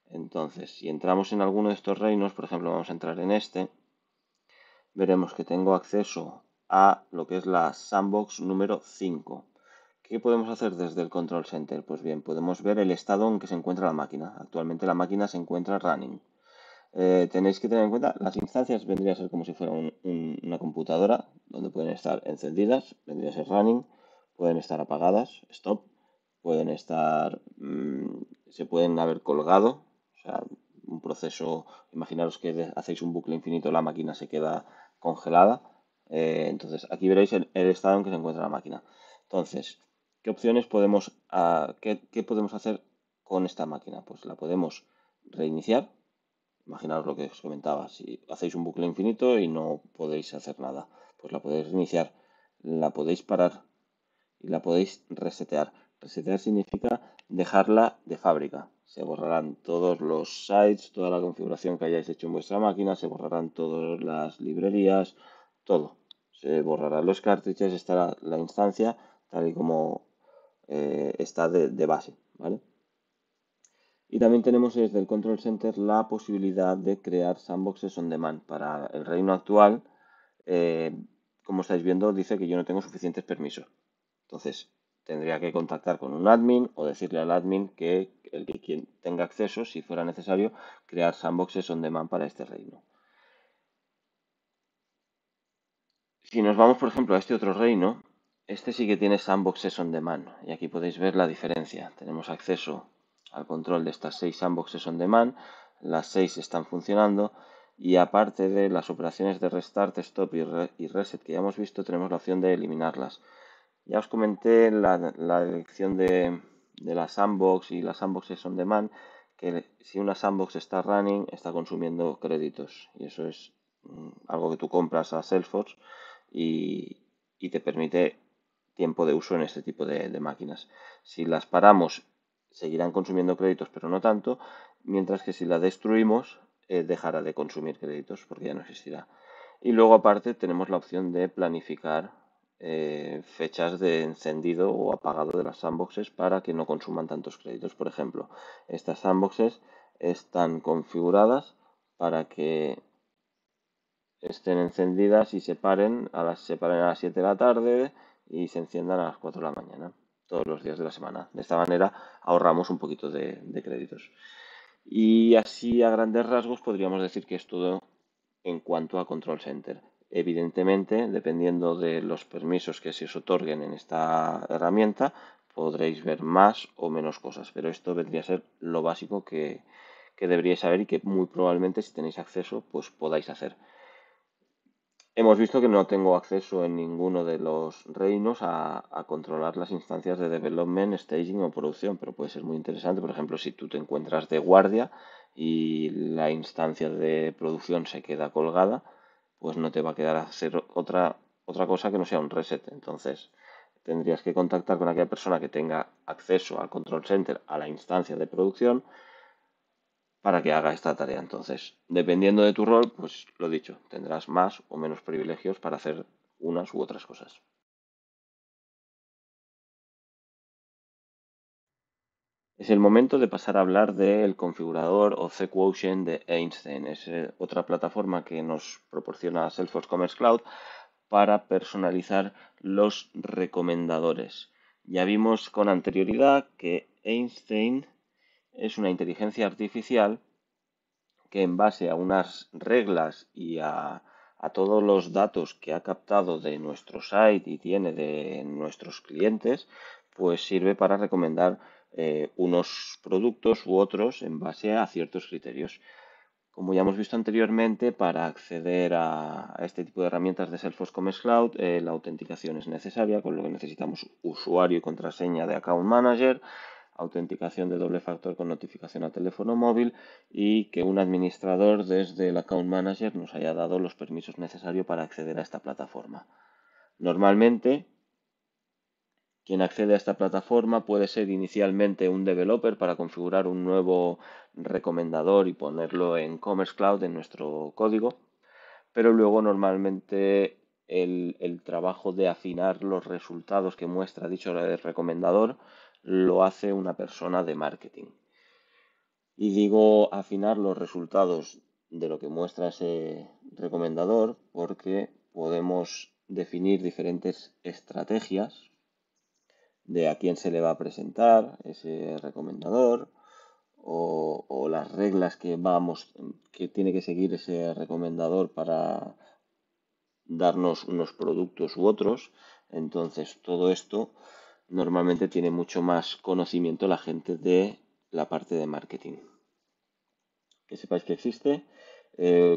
Entonces, si entramos en alguno de estos reinos, por ejemplo, vamos a entrar en este, veremos que tengo acceso a lo que es la sandbox número 5. ¿Qué podemos hacer desde el Control Center? Pues bien, podemos ver el estado en que se encuentra la máquina. Actualmente la máquina se encuentra running. tenéis que tener en cuenta, las instancias vendría a ser como si fuera una computadora, donde pueden estar encendidas, vendría a ser running, pueden estar apagadas, stop, pueden estar, se pueden haber colgado, o sea, un proceso, imaginaros que hacéis un bucle infinito, la máquina se queda congelada, entonces aquí veréis el estado en que se encuentra la máquina. Entonces, ¿qué opciones podemos, qué podemos hacer con esta máquina? Pues la podemos reiniciar. Imaginaos lo que os comentaba, si hacéis un bucle infinito y no podéis hacer nada, pues la podéis reiniciar, la podéis parar y la podéis resetear. Resetear significa dejarla de fábrica. Se borrarán todos los sites, toda la configuración que hayáis hecho en vuestra máquina, se borrarán todas las librerías, todo. Se borrarán los cartridges, estará la instancia tal y como está de base, ¿vale? Y también tenemos desde el Control Center la posibilidad de crear sandboxes on demand. Para el reino actual, eh, como estáis viendo, dice que yo no tengo suficientes permisos. Entonces, tendría que contactar con un admin o decirle al admin que el que quien tenga acceso, si fuera necesario, crear sandboxes on demand para este reino. Si nos vamos, por ejemplo, a este otro reino, este sí que tiene sandboxes on demand. Y aquí podéis ver la diferencia. Tenemos acceso al control de estas 6 sandboxes on demand. Las 6 están funcionando. Y aparte de las operaciones de restart, stop y reset que ya hemos visto, tenemos la opción de eliminarlas. Ya os comenté la elección de la sandbox y las sandboxes on demand, que si una sandbox está running, está consumiendo créditos. Y eso es algo que tú compras a Salesforce y te permite tiempo de uso en este tipo de máquinas. Si las paramos, seguirán consumiendo créditos, pero no tanto, mientras que si la destruimos, dejará de consumir créditos porque ya no existirá. Y luego aparte tenemos la opción de planificar fechas de encendido o apagado de las sandboxes para que no consuman tantos créditos. Por ejemplo, estas sandboxes están configuradas para que estén encendidas y se paren a las 7 de la tarde y se enciendan a las 4 de la mañana, todos los días de la semana. De esta manera ahorramos un poquito de créditos. Y así a grandes rasgos podríamos decir que es todo en cuanto a Control Center. Evidentemente, dependiendo de los permisos que se os otorguen en esta herramienta, podréis ver más o menos cosas, pero esto vendría a ser lo básico que deberíais saber y que muy probablemente si tenéis acceso, pues podáis hacer. Hemos visto que no tengo acceso en ninguno de los reinos a controlar las instancias de development, staging o producción, pero puede ser muy interesante. Por ejemplo, si tú te encuentras de guardia y la instancia de producción se queda colgada, pues no te va a quedar hacer otra cosa que no sea un reset. Entonces, tendrías que contactar con aquella persona que tenga acceso al control center, a la instancia de producción, para que haga esta tarea. Entonces, dependiendo de tu rol, pues lo dicho, tendrás más o menos privilegios para hacer unas u otras cosas. Es el momento de pasar a hablar del configurador o cQuotient de Einstein. Es otra plataforma que nos proporciona Salesforce Commerce Cloud para personalizar los recomendadores. Ya vimos con anterioridad que Einstein es una inteligencia artificial que en base a unas reglas y a todos los datos que ha captado de nuestro site y tiene de nuestros clientes, pues sirve para recomendar unos productos u otros en base a ciertos criterios. Como ya hemos visto anteriormente, para acceder a este tipo de herramientas de Salesforce Commerce Cloud, la autenticación es necesaria, con lo que necesitamos usuario y contraseña de Account Manager, autenticación de doble factor con notificación a teléfono móvil y que un administrador desde el Account Manager nos haya dado los permisos necesarios para acceder a esta plataforma. Normalmente, quien accede a esta plataforma puede ser inicialmente un developer para configurar un nuevo recomendador y ponerlo en Commerce Cloud en nuestro código, pero luego normalmente el trabajo de afinar los resultados que muestra dicho recomendador lo hace una persona de marketing. Y digo afinar los resultados de lo que muestra ese recomendador porque podemos definir diferentes estrategias de a quién se le va a presentar ese recomendador o las reglas que tiene que seguir ese recomendador para darnos unos productos u otros. Entonces, todo esto normalmente tiene mucho más conocimiento la gente de la parte de marketing. Que sepáis que existe.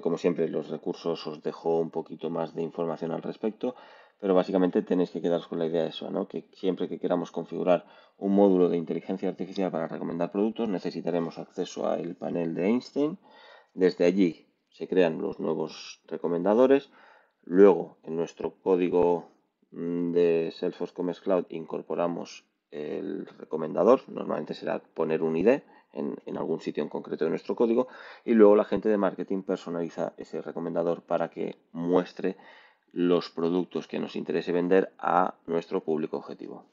Como siempre, los recursos os dejo un poquito más de información al respecto, pero básicamente tenéis que quedaros con la idea de eso, ¿no? Que siempre que queramos configurar un módulo de inteligencia artificial para recomendar productos, necesitaremos acceso al panel de Einstein. Desde allí se crean los nuevos recomendadores. Luego, en nuestro código de Salesforce Commerce Cloud incorporamos el recomendador. Normalmente será poner un ID en algún sitio en concreto de nuestro código, y luego la gente de marketing personaliza ese recomendador para que muestre los productos que nos interese vender a nuestro público objetivo.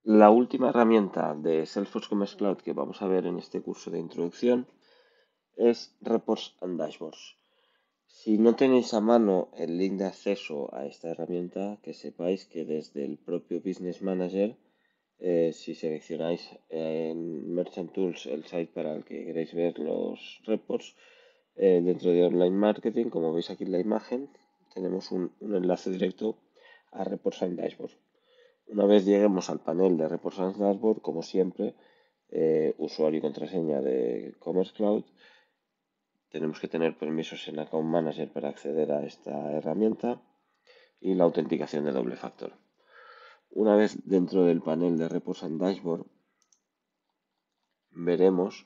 La última herramienta de Salesforce Commerce Cloud que vamos a ver en este curso de introducción es Reports and Dashboards. Si no tenéis a mano el link de acceso a esta herramienta, que sepáis que desde el propio Business Manager, si seleccionáis en Merchant Tools el site para el que queréis ver los reports, dentro de Online Marketing, como veis aquí en la imagen, tenemos un enlace directo a Reports and Dashboard. Una vez lleguemos al panel de Reports and Dashboard, como siempre, usuario y contraseña de Commerce Cloud, tenemos que tener permisos en Account Manager para acceder a esta herramienta y la autenticación de doble factor. Una vez dentro del panel de Reports and Dashboard, veremos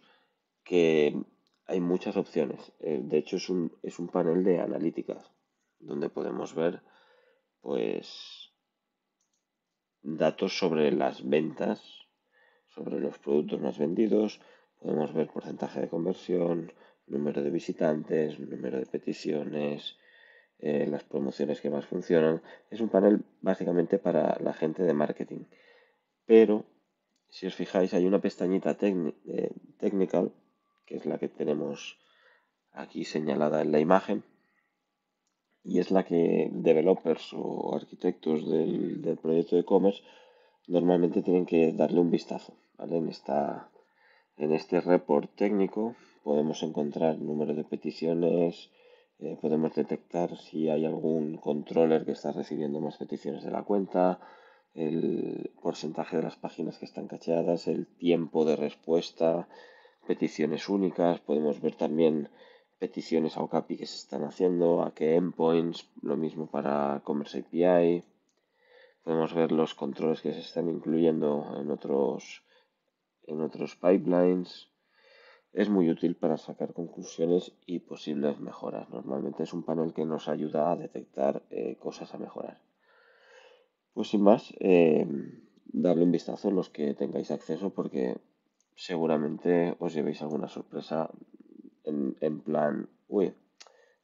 que hay muchas opciones. De hecho, es un panel de analíticas donde podemos ver pues datos sobre las ventas, sobre los productos más vendidos. Podemos ver porcentaje de conversión, número de visitantes, número de peticiones, las promociones que más funcionan. Es un panel básicamente para la gente de marketing. Pero, si os fijáis, hay una pestañita technical, que es la que tenemos aquí señalada en la imagen, y es la que developers o arquitectos del proyecto de e-commerce normalmente tienen que darle un vistazo, ¿vale? En este report técnico podemos encontrar número de peticiones, podemos detectar si hay algún controller que está recibiendo más peticiones de la cuenta, el porcentaje de las páginas que están cacheadas, el tiempo de respuesta, peticiones únicas, podemos ver también peticiones a Okapi que se están haciendo, a qué endpoints, lo mismo para Commerce API, podemos ver los controles que se están incluyendo en otros pipelines. Es muy útil para sacar conclusiones y posibles mejoras. Normalmente es un panel que nos ayuda a detectar cosas a mejorar. Pues sin más, darle un vistazo los que tengáis acceso porque seguramente os llevéis alguna sorpresa en plan, uy,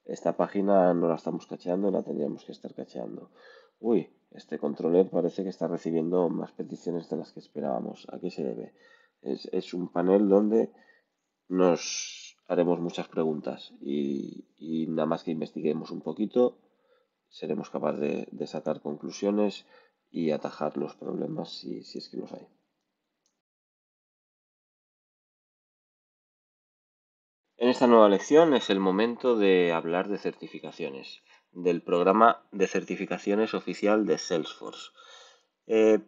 esta página no la estamos cacheando, la tendríamos que estar cacheando. Uy, este controller parece que está recibiendo más peticiones de las que esperábamos. ¿A qué se debe? Es un panel donde nos haremos muchas preguntas y nada más que investiguemos un poquito, seremos capaces de sacar conclusiones y atajar los problemas si es que los hay. En esta nueva lección es el momento de hablar de certificaciones, del programa de certificaciones oficial de Salesforce.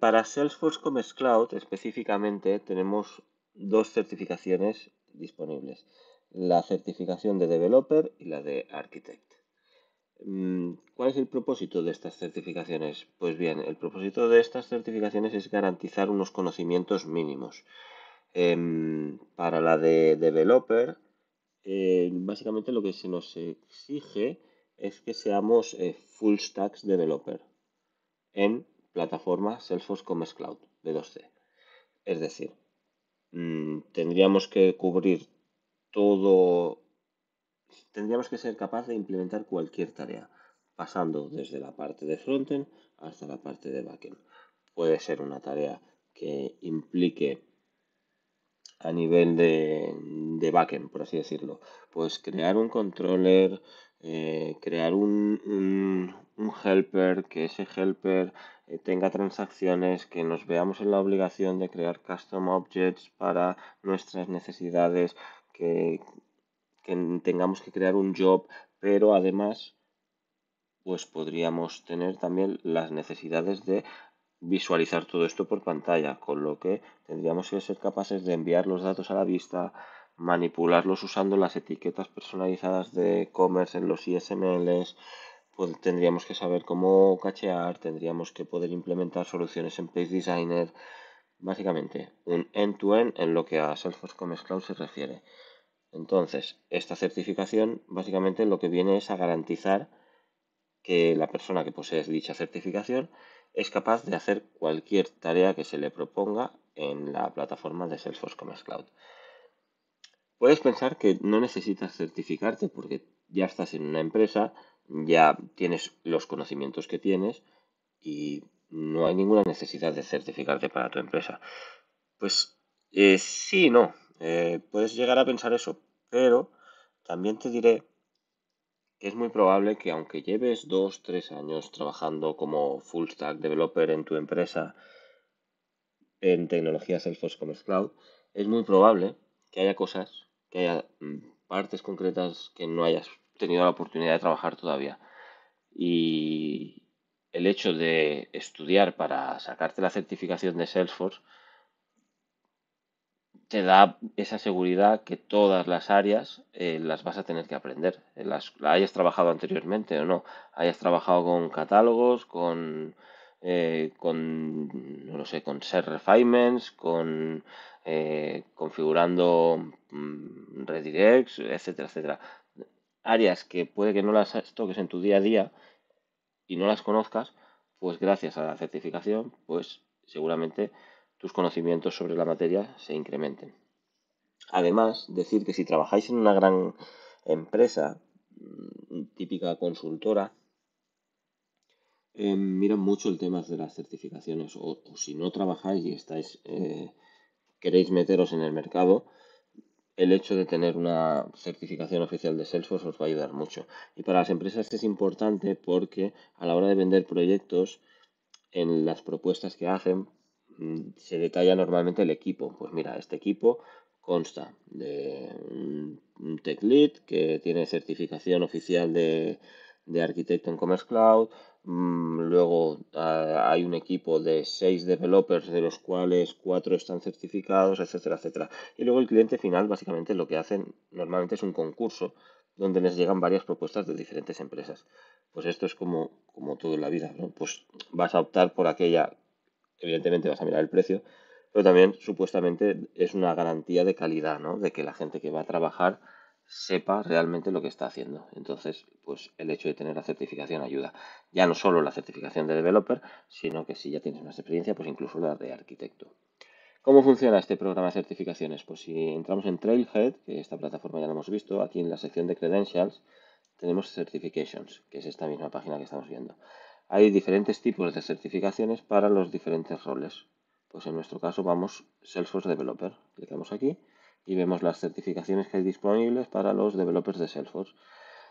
Para Salesforce Commerce Cloud específicamente tenemos dos certificaciones disponibles, la certificación de Developer y la de Architect. ¿Cuál es el propósito de estas certificaciones? Pues bien, el propósito de estas certificaciones es garantizar unos conocimientos mínimos. Para la de Developer, básicamente lo que se nos exige es que seamos full stacks developer en plataforma Salesforce Commerce Cloud B2C. Es decir, tendríamos que cubrir todo, tendríamos que ser capaz de implementar cualquier tarea, pasando desde la parte de frontend hasta la parte de backend. Puede ser una tarea que implique a nivel de backend, por así decirlo, pues crear un controller, crear un helper, que ese helper tenga transacciones, que nos veamos en la obligación de crear custom objects para nuestras necesidades, que, que tengamos que crear un job, pero además pues podríamos tener también las necesidades de visualizar todo esto por pantalla, con lo que tendríamos que ser capaces de enviar los datos a la vista, manipularlos usando las etiquetas personalizadas de commerce en los XMLs, pues tendríamos que saber cómo cachear, tendríamos que poder implementar soluciones en Page Designer, básicamente un end-to-end en lo que a Salesforce Commerce Cloud se refiere. Entonces, esta certificación básicamente lo que viene es a garantizar que la persona que posee dicha certificación es capaz de hacer cualquier tarea que se le proponga en la plataforma de Salesforce Commerce Cloud. Puedes pensar que no necesitas certificarte porque ya estás en una empresa, ya tienes los conocimientos que tienes y no hay ninguna necesidad de certificarte para tu empresa. Pues sí y no. Puedes llegar a pensar eso, pero también te diré que es muy probable que aunque lleves 2, 3 años trabajando como full stack developer en tu empresa en tecnología Salesforce Commerce Cloud, es muy probable que haya cosas, que haya partes concretas que no hayas tenido la oportunidad de trabajar todavía. Y el hecho de estudiar para sacarte la certificación de Salesforce te da esa seguridad que todas las áreas las vas a tener que aprender. Las hayas trabajado anteriormente o no. Hayas trabajado con catálogos, no lo sé, con set refinements, con configurando redirects, etcétera, etcétera. Áreas que puede que no las toques en tu día a día y no las conozcas, pues gracias a la certificación, pues seguramente tus conocimientos sobre la materia se incrementen. Además, decir que si trabajáis en una gran empresa, típica consultora, miran mucho el tema de las certificaciones o si no trabajáis y queréis meteros en el mercado, el hecho de tener una certificación oficial de Salesforce os va a ayudar mucho. Y para las empresas es importante porque a la hora de vender proyectos, en las propuestas que hacen, se detalla normalmente el equipo. Pues mira, este equipo consta de un tech lead que tiene certificación oficial de arquitecto en Commerce Cloud. Luego hay un equipo de 6 developers, de los cuales 4 están certificados, etcétera, etcétera. Y luego el cliente final, básicamente lo que hacen normalmente es un concurso donde les llegan varias propuestas de diferentes empresas. Pues esto es como todo en la vida, ¿no? Pues vas a optar por aquella, evidentemente vas a mirar el precio, pero también supuestamente es una garantía de calidad, ¿no? De que la gente que va a trabajar sepa realmente lo que está haciendo. Entonces, pues el hecho de tener la certificación ayuda. Ya no solo la certificación de developer, sino que si ya tienes más experiencia, pues incluso la de arquitecto. ¿Cómo funciona este programa de certificaciones? Pues si entramos en Trailhead, que esta plataforma ya la hemos visto, aquí en la sección de Credentials, tenemos Certifications, que es esta misma página que estamos viendo. Hay diferentes tipos de certificaciones para los diferentes roles. Pues en nuestro caso vamos Salesforce Developer. Clicamos aquí y vemos las certificaciones que hay disponibles para los developers de Salesforce.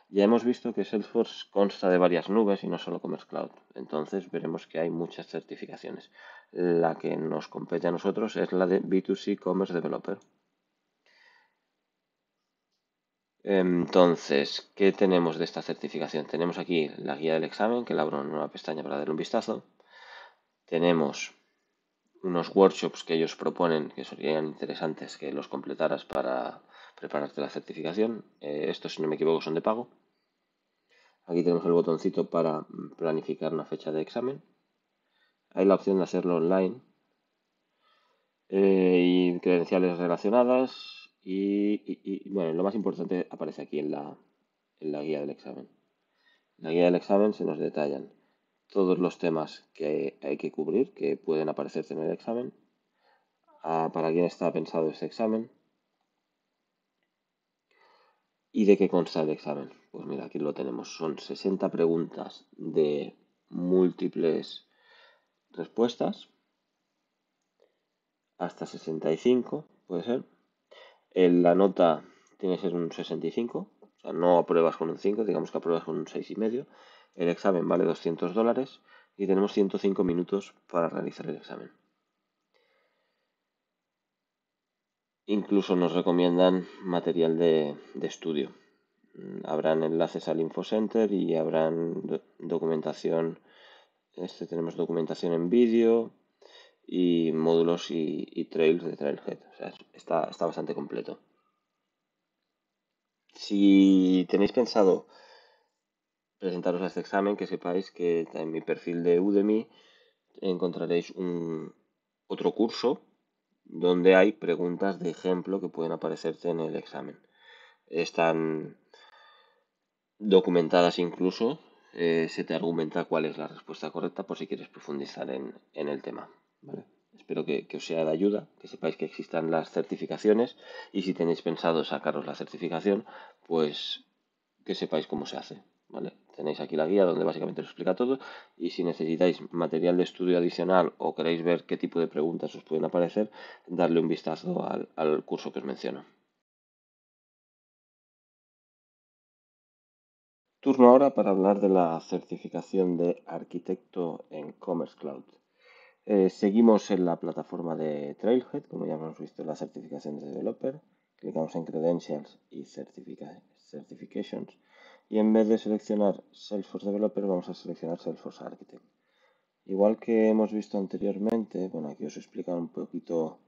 Ya hemos visto que Salesforce consta de varias nubes y no solo Commerce Cloud. Entonces veremos que hay muchas certificaciones. La que nos compete a nosotros es la de B2C Commerce Developer. Entonces, ¿qué tenemos de esta certificación? Tenemos aquí la guía del examen, que la abro en una pestaña para darle un vistazo. Tenemos unos workshops que ellos proponen que serían interesantes que los completaras para prepararte la certificación. Estos, si no me equivoco, son de pago. Aquí tenemos el botoncito para planificar una fecha de examen. Hay la opción de hacerlo online y credenciales relacionadas. Bueno, lo más importante aparece aquí en la guía del examen. En la guía del examen se nos detallan todos los temas que hay que cubrir, que pueden aparecerse en el examen, para quién está pensado este examen y de qué consta el examen. Pues mira, aquí lo tenemos. Son 60 preguntas de múltiples respuestas, hasta 65 puede ser. La nota tiene que ser un 65, o sea, no apruebas con un 5, digamos que apruebas con un 6,5. El examen vale $200 y tenemos 105 minutos para realizar el examen. Incluso nos recomiendan material de estudio. Habrán enlaces al InfoCenter y habrán documentación. Tenemos documentación en vídeo y módulos y trails de Trailhead. O sea, está bastante completo. Si tenéis pensado presentaros a este examen, que sepáis que en mi perfil de Udemy encontraréis otro curso donde hay preguntas de ejemplo que pueden aparecerte en el examen. Están documentadas incluso, se te argumenta cuál es la respuesta correcta por si quieres profundizar en el tema. ¿Vale? Espero que os sea de ayuda, que sepáis que existan las certificaciones y si tenéis pensado sacaros la certificación, pues que sepáis cómo se hace. ¿Vale? Tenéis aquí la guía donde básicamente os explica todo y si necesitáis material de estudio adicional o queréis ver qué tipo de preguntas os pueden aparecer, darle un vistazo al curso que os menciono. Turno ahora para hablar de la certificación de arquitecto en Commerce Cloud. Seguimos en la plataforma de Trailhead, como ya hemos visto en la certificación de developer. Clicamos en Credentials y Certifications. Y en vez de seleccionar Salesforce Developer, vamos a seleccionar Salesforce Architect. Igual que hemos visto anteriormente, bueno, aquí os explico un poquito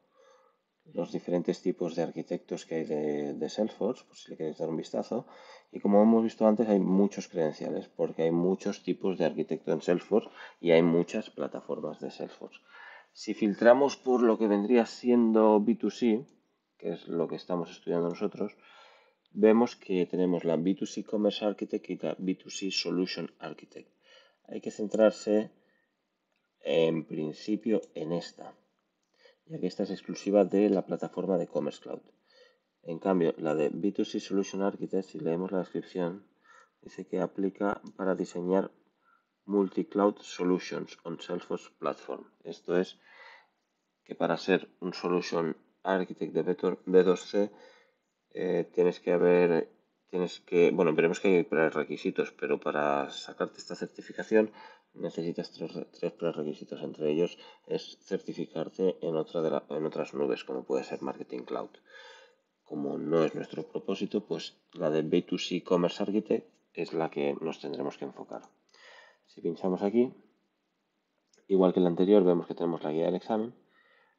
los diferentes tipos de arquitectos que hay de Salesforce, por si le queréis dar un vistazo. Y como hemos visto antes, hay muchos credenciales, porque hay muchos tipos de arquitecto en Salesforce y hay muchas plataformas de Salesforce. Si filtramos por lo que vendría siendo B2C, que es lo que estamos estudiando nosotros, vemos que tenemos la B2C Commerce Architect y la B2C Solution Architect. Hay que centrarse en principio en esta, ya que esta es exclusiva de la plataforma de Commerce Cloud. En cambio, la de B2C Solution Architect, si leemos la descripción, dice que aplica para diseñar multi-cloud solutions on Salesforce Platform. Esto es que para ser un Solution Architect de B2C veremos que hay prerequisitos, pero para sacarte esta certificación necesitas tres prerequisitos. Entre ellos es certificarte en otras nubes, como puede ser Marketing Cloud. Como no es nuestro propósito, pues la de B2C Commerce Architect es la que nos tendremos que enfocar. Si pinchamos aquí, igual que la anterior, vemos que tenemos la guía del examen.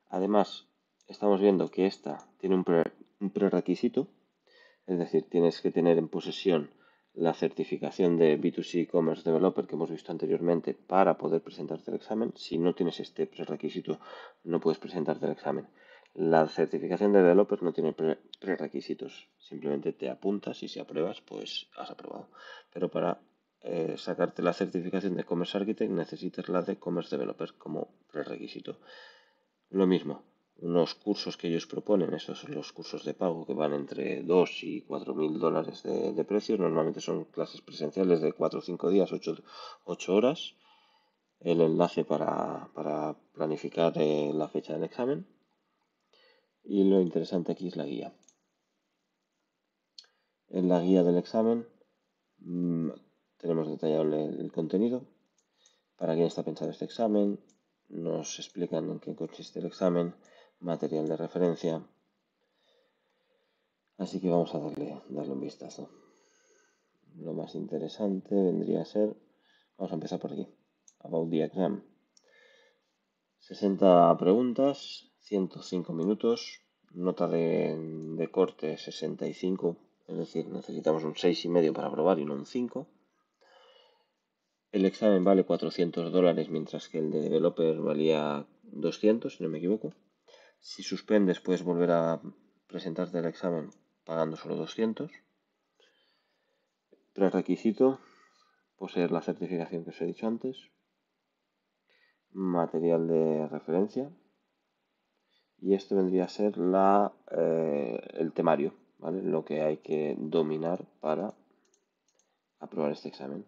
Además, estamos viendo que esta tiene un prerequisito, es decir, tienes que tener en posesión la certificación de B2C Commerce Developer que hemos visto anteriormente para poder presentarte el examen. Si no tienes este prerequisito, no puedes presentarte el examen. La certificación de developer no tiene prerequisitos, simplemente te apuntas y si apruebas, pues has aprobado. Pero para sacarte la certificación de Commerce Architect necesitas la de Commerce Developer como prerequisito. Lo mismo, unos cursos que ellos proponen, esos son los cursos de pago que van entre 2 y 4.000 dólares de precio. Normalmente son clases presenciales de 4 o 5 días, 8 horas. El enlace para planificar la fecha del examen. Y lo interesante aquí es la guía. En la guía del examen tenemos detallado el contenido, para quién está pensado este examen, nos explican en qué consiste el examen, material de referencia. Así que vamos a darle un vistazo. Lo más interesante vendría a ser, vamos a empezar por aquí, About the Exam. 60 preguntas, 105 minutos, nota de corte 65, es decir, necesitamos un 6,5 para aprobar y no un 5. El examen vale $400, mientras que el de developer valía 200, si no me equivoco. Si suspendes, puedes volver a presentarte el examen pagando solo 200. Prerequisito, poseer la certificación que os he dicho antes. Material de referencia. Y esto vendría a ser el temario, ¿vale? Lo que hay que dominar para aprobar este examen.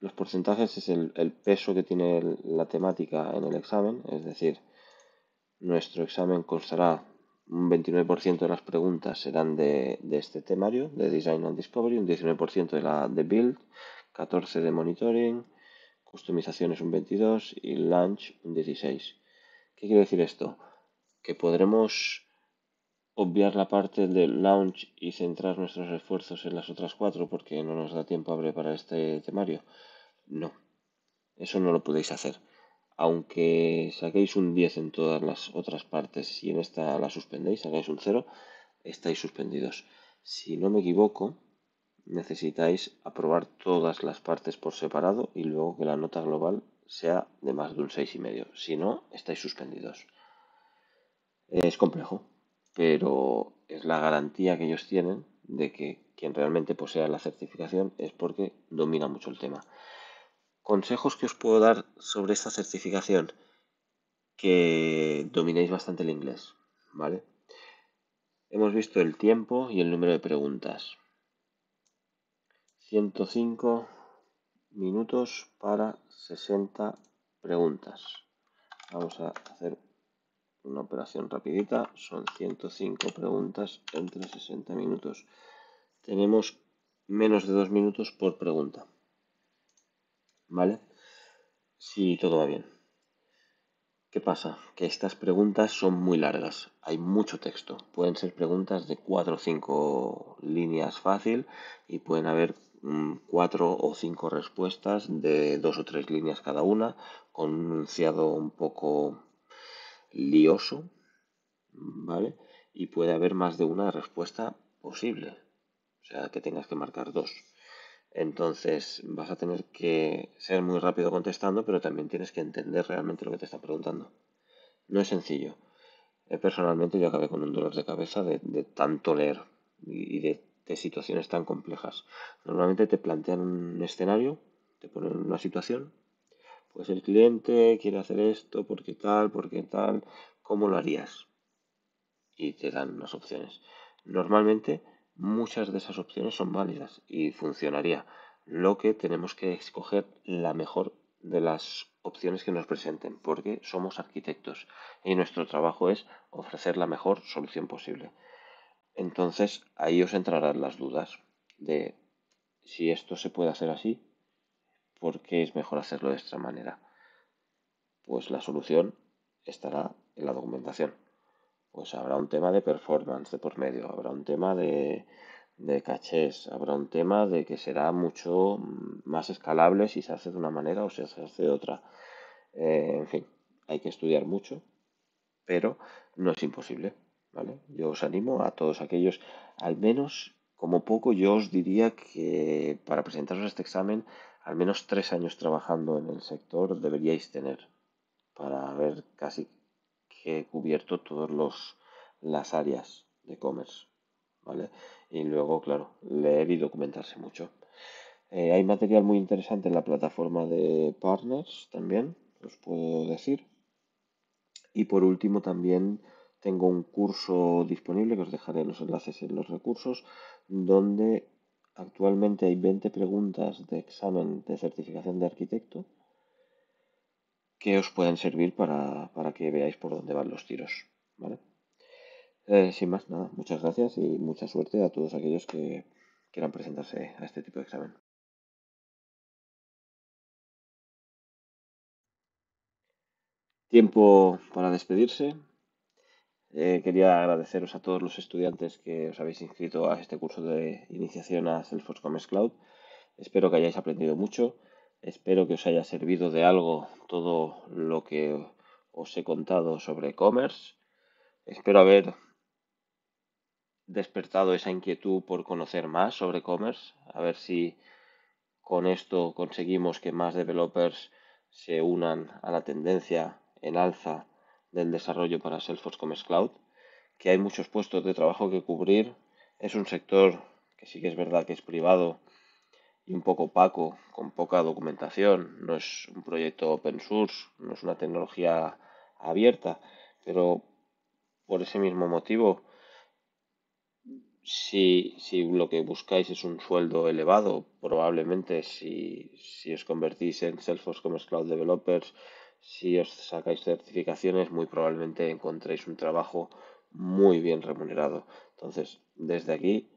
Los porcentajes es el peso que tiene la temática en el examen, es decir, nuestro examen constará un 29% de las preguntas serán de este temario, de Design and Discovery, un 19% de Build, 14 de monitoring, customizaciones un 22 y launch un 16. ¿Qué quiere decir esto? Que podremos obviar la parte del launch y centrar nuestros esfuerzos en las otras 4 porque no nos da tiempo a preparar este temario. No, eso no lo podéis hacer. Aunque saquéis un 10 en todas las otras partes y en esta la suspendéis, sacáis un 0, estáis suspendidos. Si no me equivoco, necesitáis aprobar todas las partes por separado y luego que la nota global sea de más de un 6,5. Si no, estáis suspendidos. Es complejo, pero es la garantía que ellos tienen de que quien realmente posea la certificación es porque domina mucho el tema. Consejos que os puedo dar sobre esta certificación: que dominéis bastante el inglés, ¿vale? Hemos visto el tiempo y el número de preguntas. 105 minutos para 60 preguntas. Vamos a hacer una operación rapidita. Son 105 preguntas entre 60 minutos. Tenemos menos de 2 minutos por pregunta, ¿vale? Si todo va bien. ¿Qué pasa? Que estas preguntas son muy largas, hay mucho texto. Pueden ser preguntas de 4 o 5 líneas fácil y pueden haber 4 o 5 respuestas de 2 o 3 líneas cada una, con un enunciado un poco lioso, ¿vale? Y puede haber más de una respuesta posible, o sea, que tengas que marcar dos. Entonces vas a tener que ser muy rápido contestando, pero también tienes que entender realmente lo que te está preguntando. No es sencillo. Personalmente yo acabé con un dolor de cabeza de tanto leer y de situaciones tan complejas. Normalmente te plantean un escenario, te ponen una situación, pues el cliente quiere hacer esto, porque tal, ¿cómo lo harías? Y te dan unas opciones. Normalmente muchas de esas opciones son válidas y funcionaría. Lo que tenemos que escoger la mejor de las opciones que nos presenten, porque somos arquitectos y nuestro trabajo es ofrecer la mejor solución posible. Entonces ahí os entrarán las dudas de si esto se puede hacer así, ¿por qué es mejor hacerlo de esta manera? Pues la solución estará en la documentación. Pues habrá un tema de performance de por medio, habrá un tema de cachés, habrá un tema de que será mucho más escalable si se hace de una manera o si se hace de otra. En fin, hay que estudiar mucho, pero no es imposible, ¿vale? Yo os animo a todos aquellos, al menos como poco yo os diría que para presentaros este examen, al menos 3 años trabajando en el sector deberíais tener para haber casi que cubierto todas las áreas de e-commerce, ¿vale? Y luego, claro, leer y documentarse mucho. Hay material muy interesante en la plataforma de partners también, os puedo decir. Y por último también tengo un curso disponible que os dejaré los enlaces en los recursos, donde actualmente hay 20 preguntas de examen de certificación de arquitecto que os pueden servir para que veáis por dónde van los tiros, ¿vale? Sin más, nada, muchas gracias y mucha suerte a todos aquellos que quieran presentarse a este tipo de examen. Tiempo para despedirse. Quería agradeceros a todos los estudiantes que os habéis inscrito a este curso de iniciación a Salesforce Commerce Cloud. Espero que hayáis aprendido mucho. Espero que os haya servido de algo todo lo que os he contado sobre e-commerce. Espero haber despertado esa inquietud por conocer más sobre e-commerce, a ver si con esto conseguimos que más developers se unan a la tendencia en alza del desarrollo para Salesforce Commerce Cloud, que hay muchos puestos de trabajo que cubrir. Es un sector que sí que es verdad que es privado y un poco opaco, con poca documentación. No es un proyecto open source, no es una tecnología abierta, pero por ese mismo motivo, si lo que buscáis es un sueldo elevado, probablemente si os convertís en Salesforce Commerce Cloud Developers, si os sacáis certificaciones, muy probablemente encontréis un trabajo muy bien remunerado. Entonces, desde aquí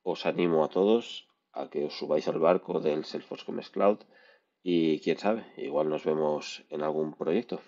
os animo a todos a que os subáis al barco del Salesforce Commerce Cloud y quién sabe, igual nos vemos en algún proyecto.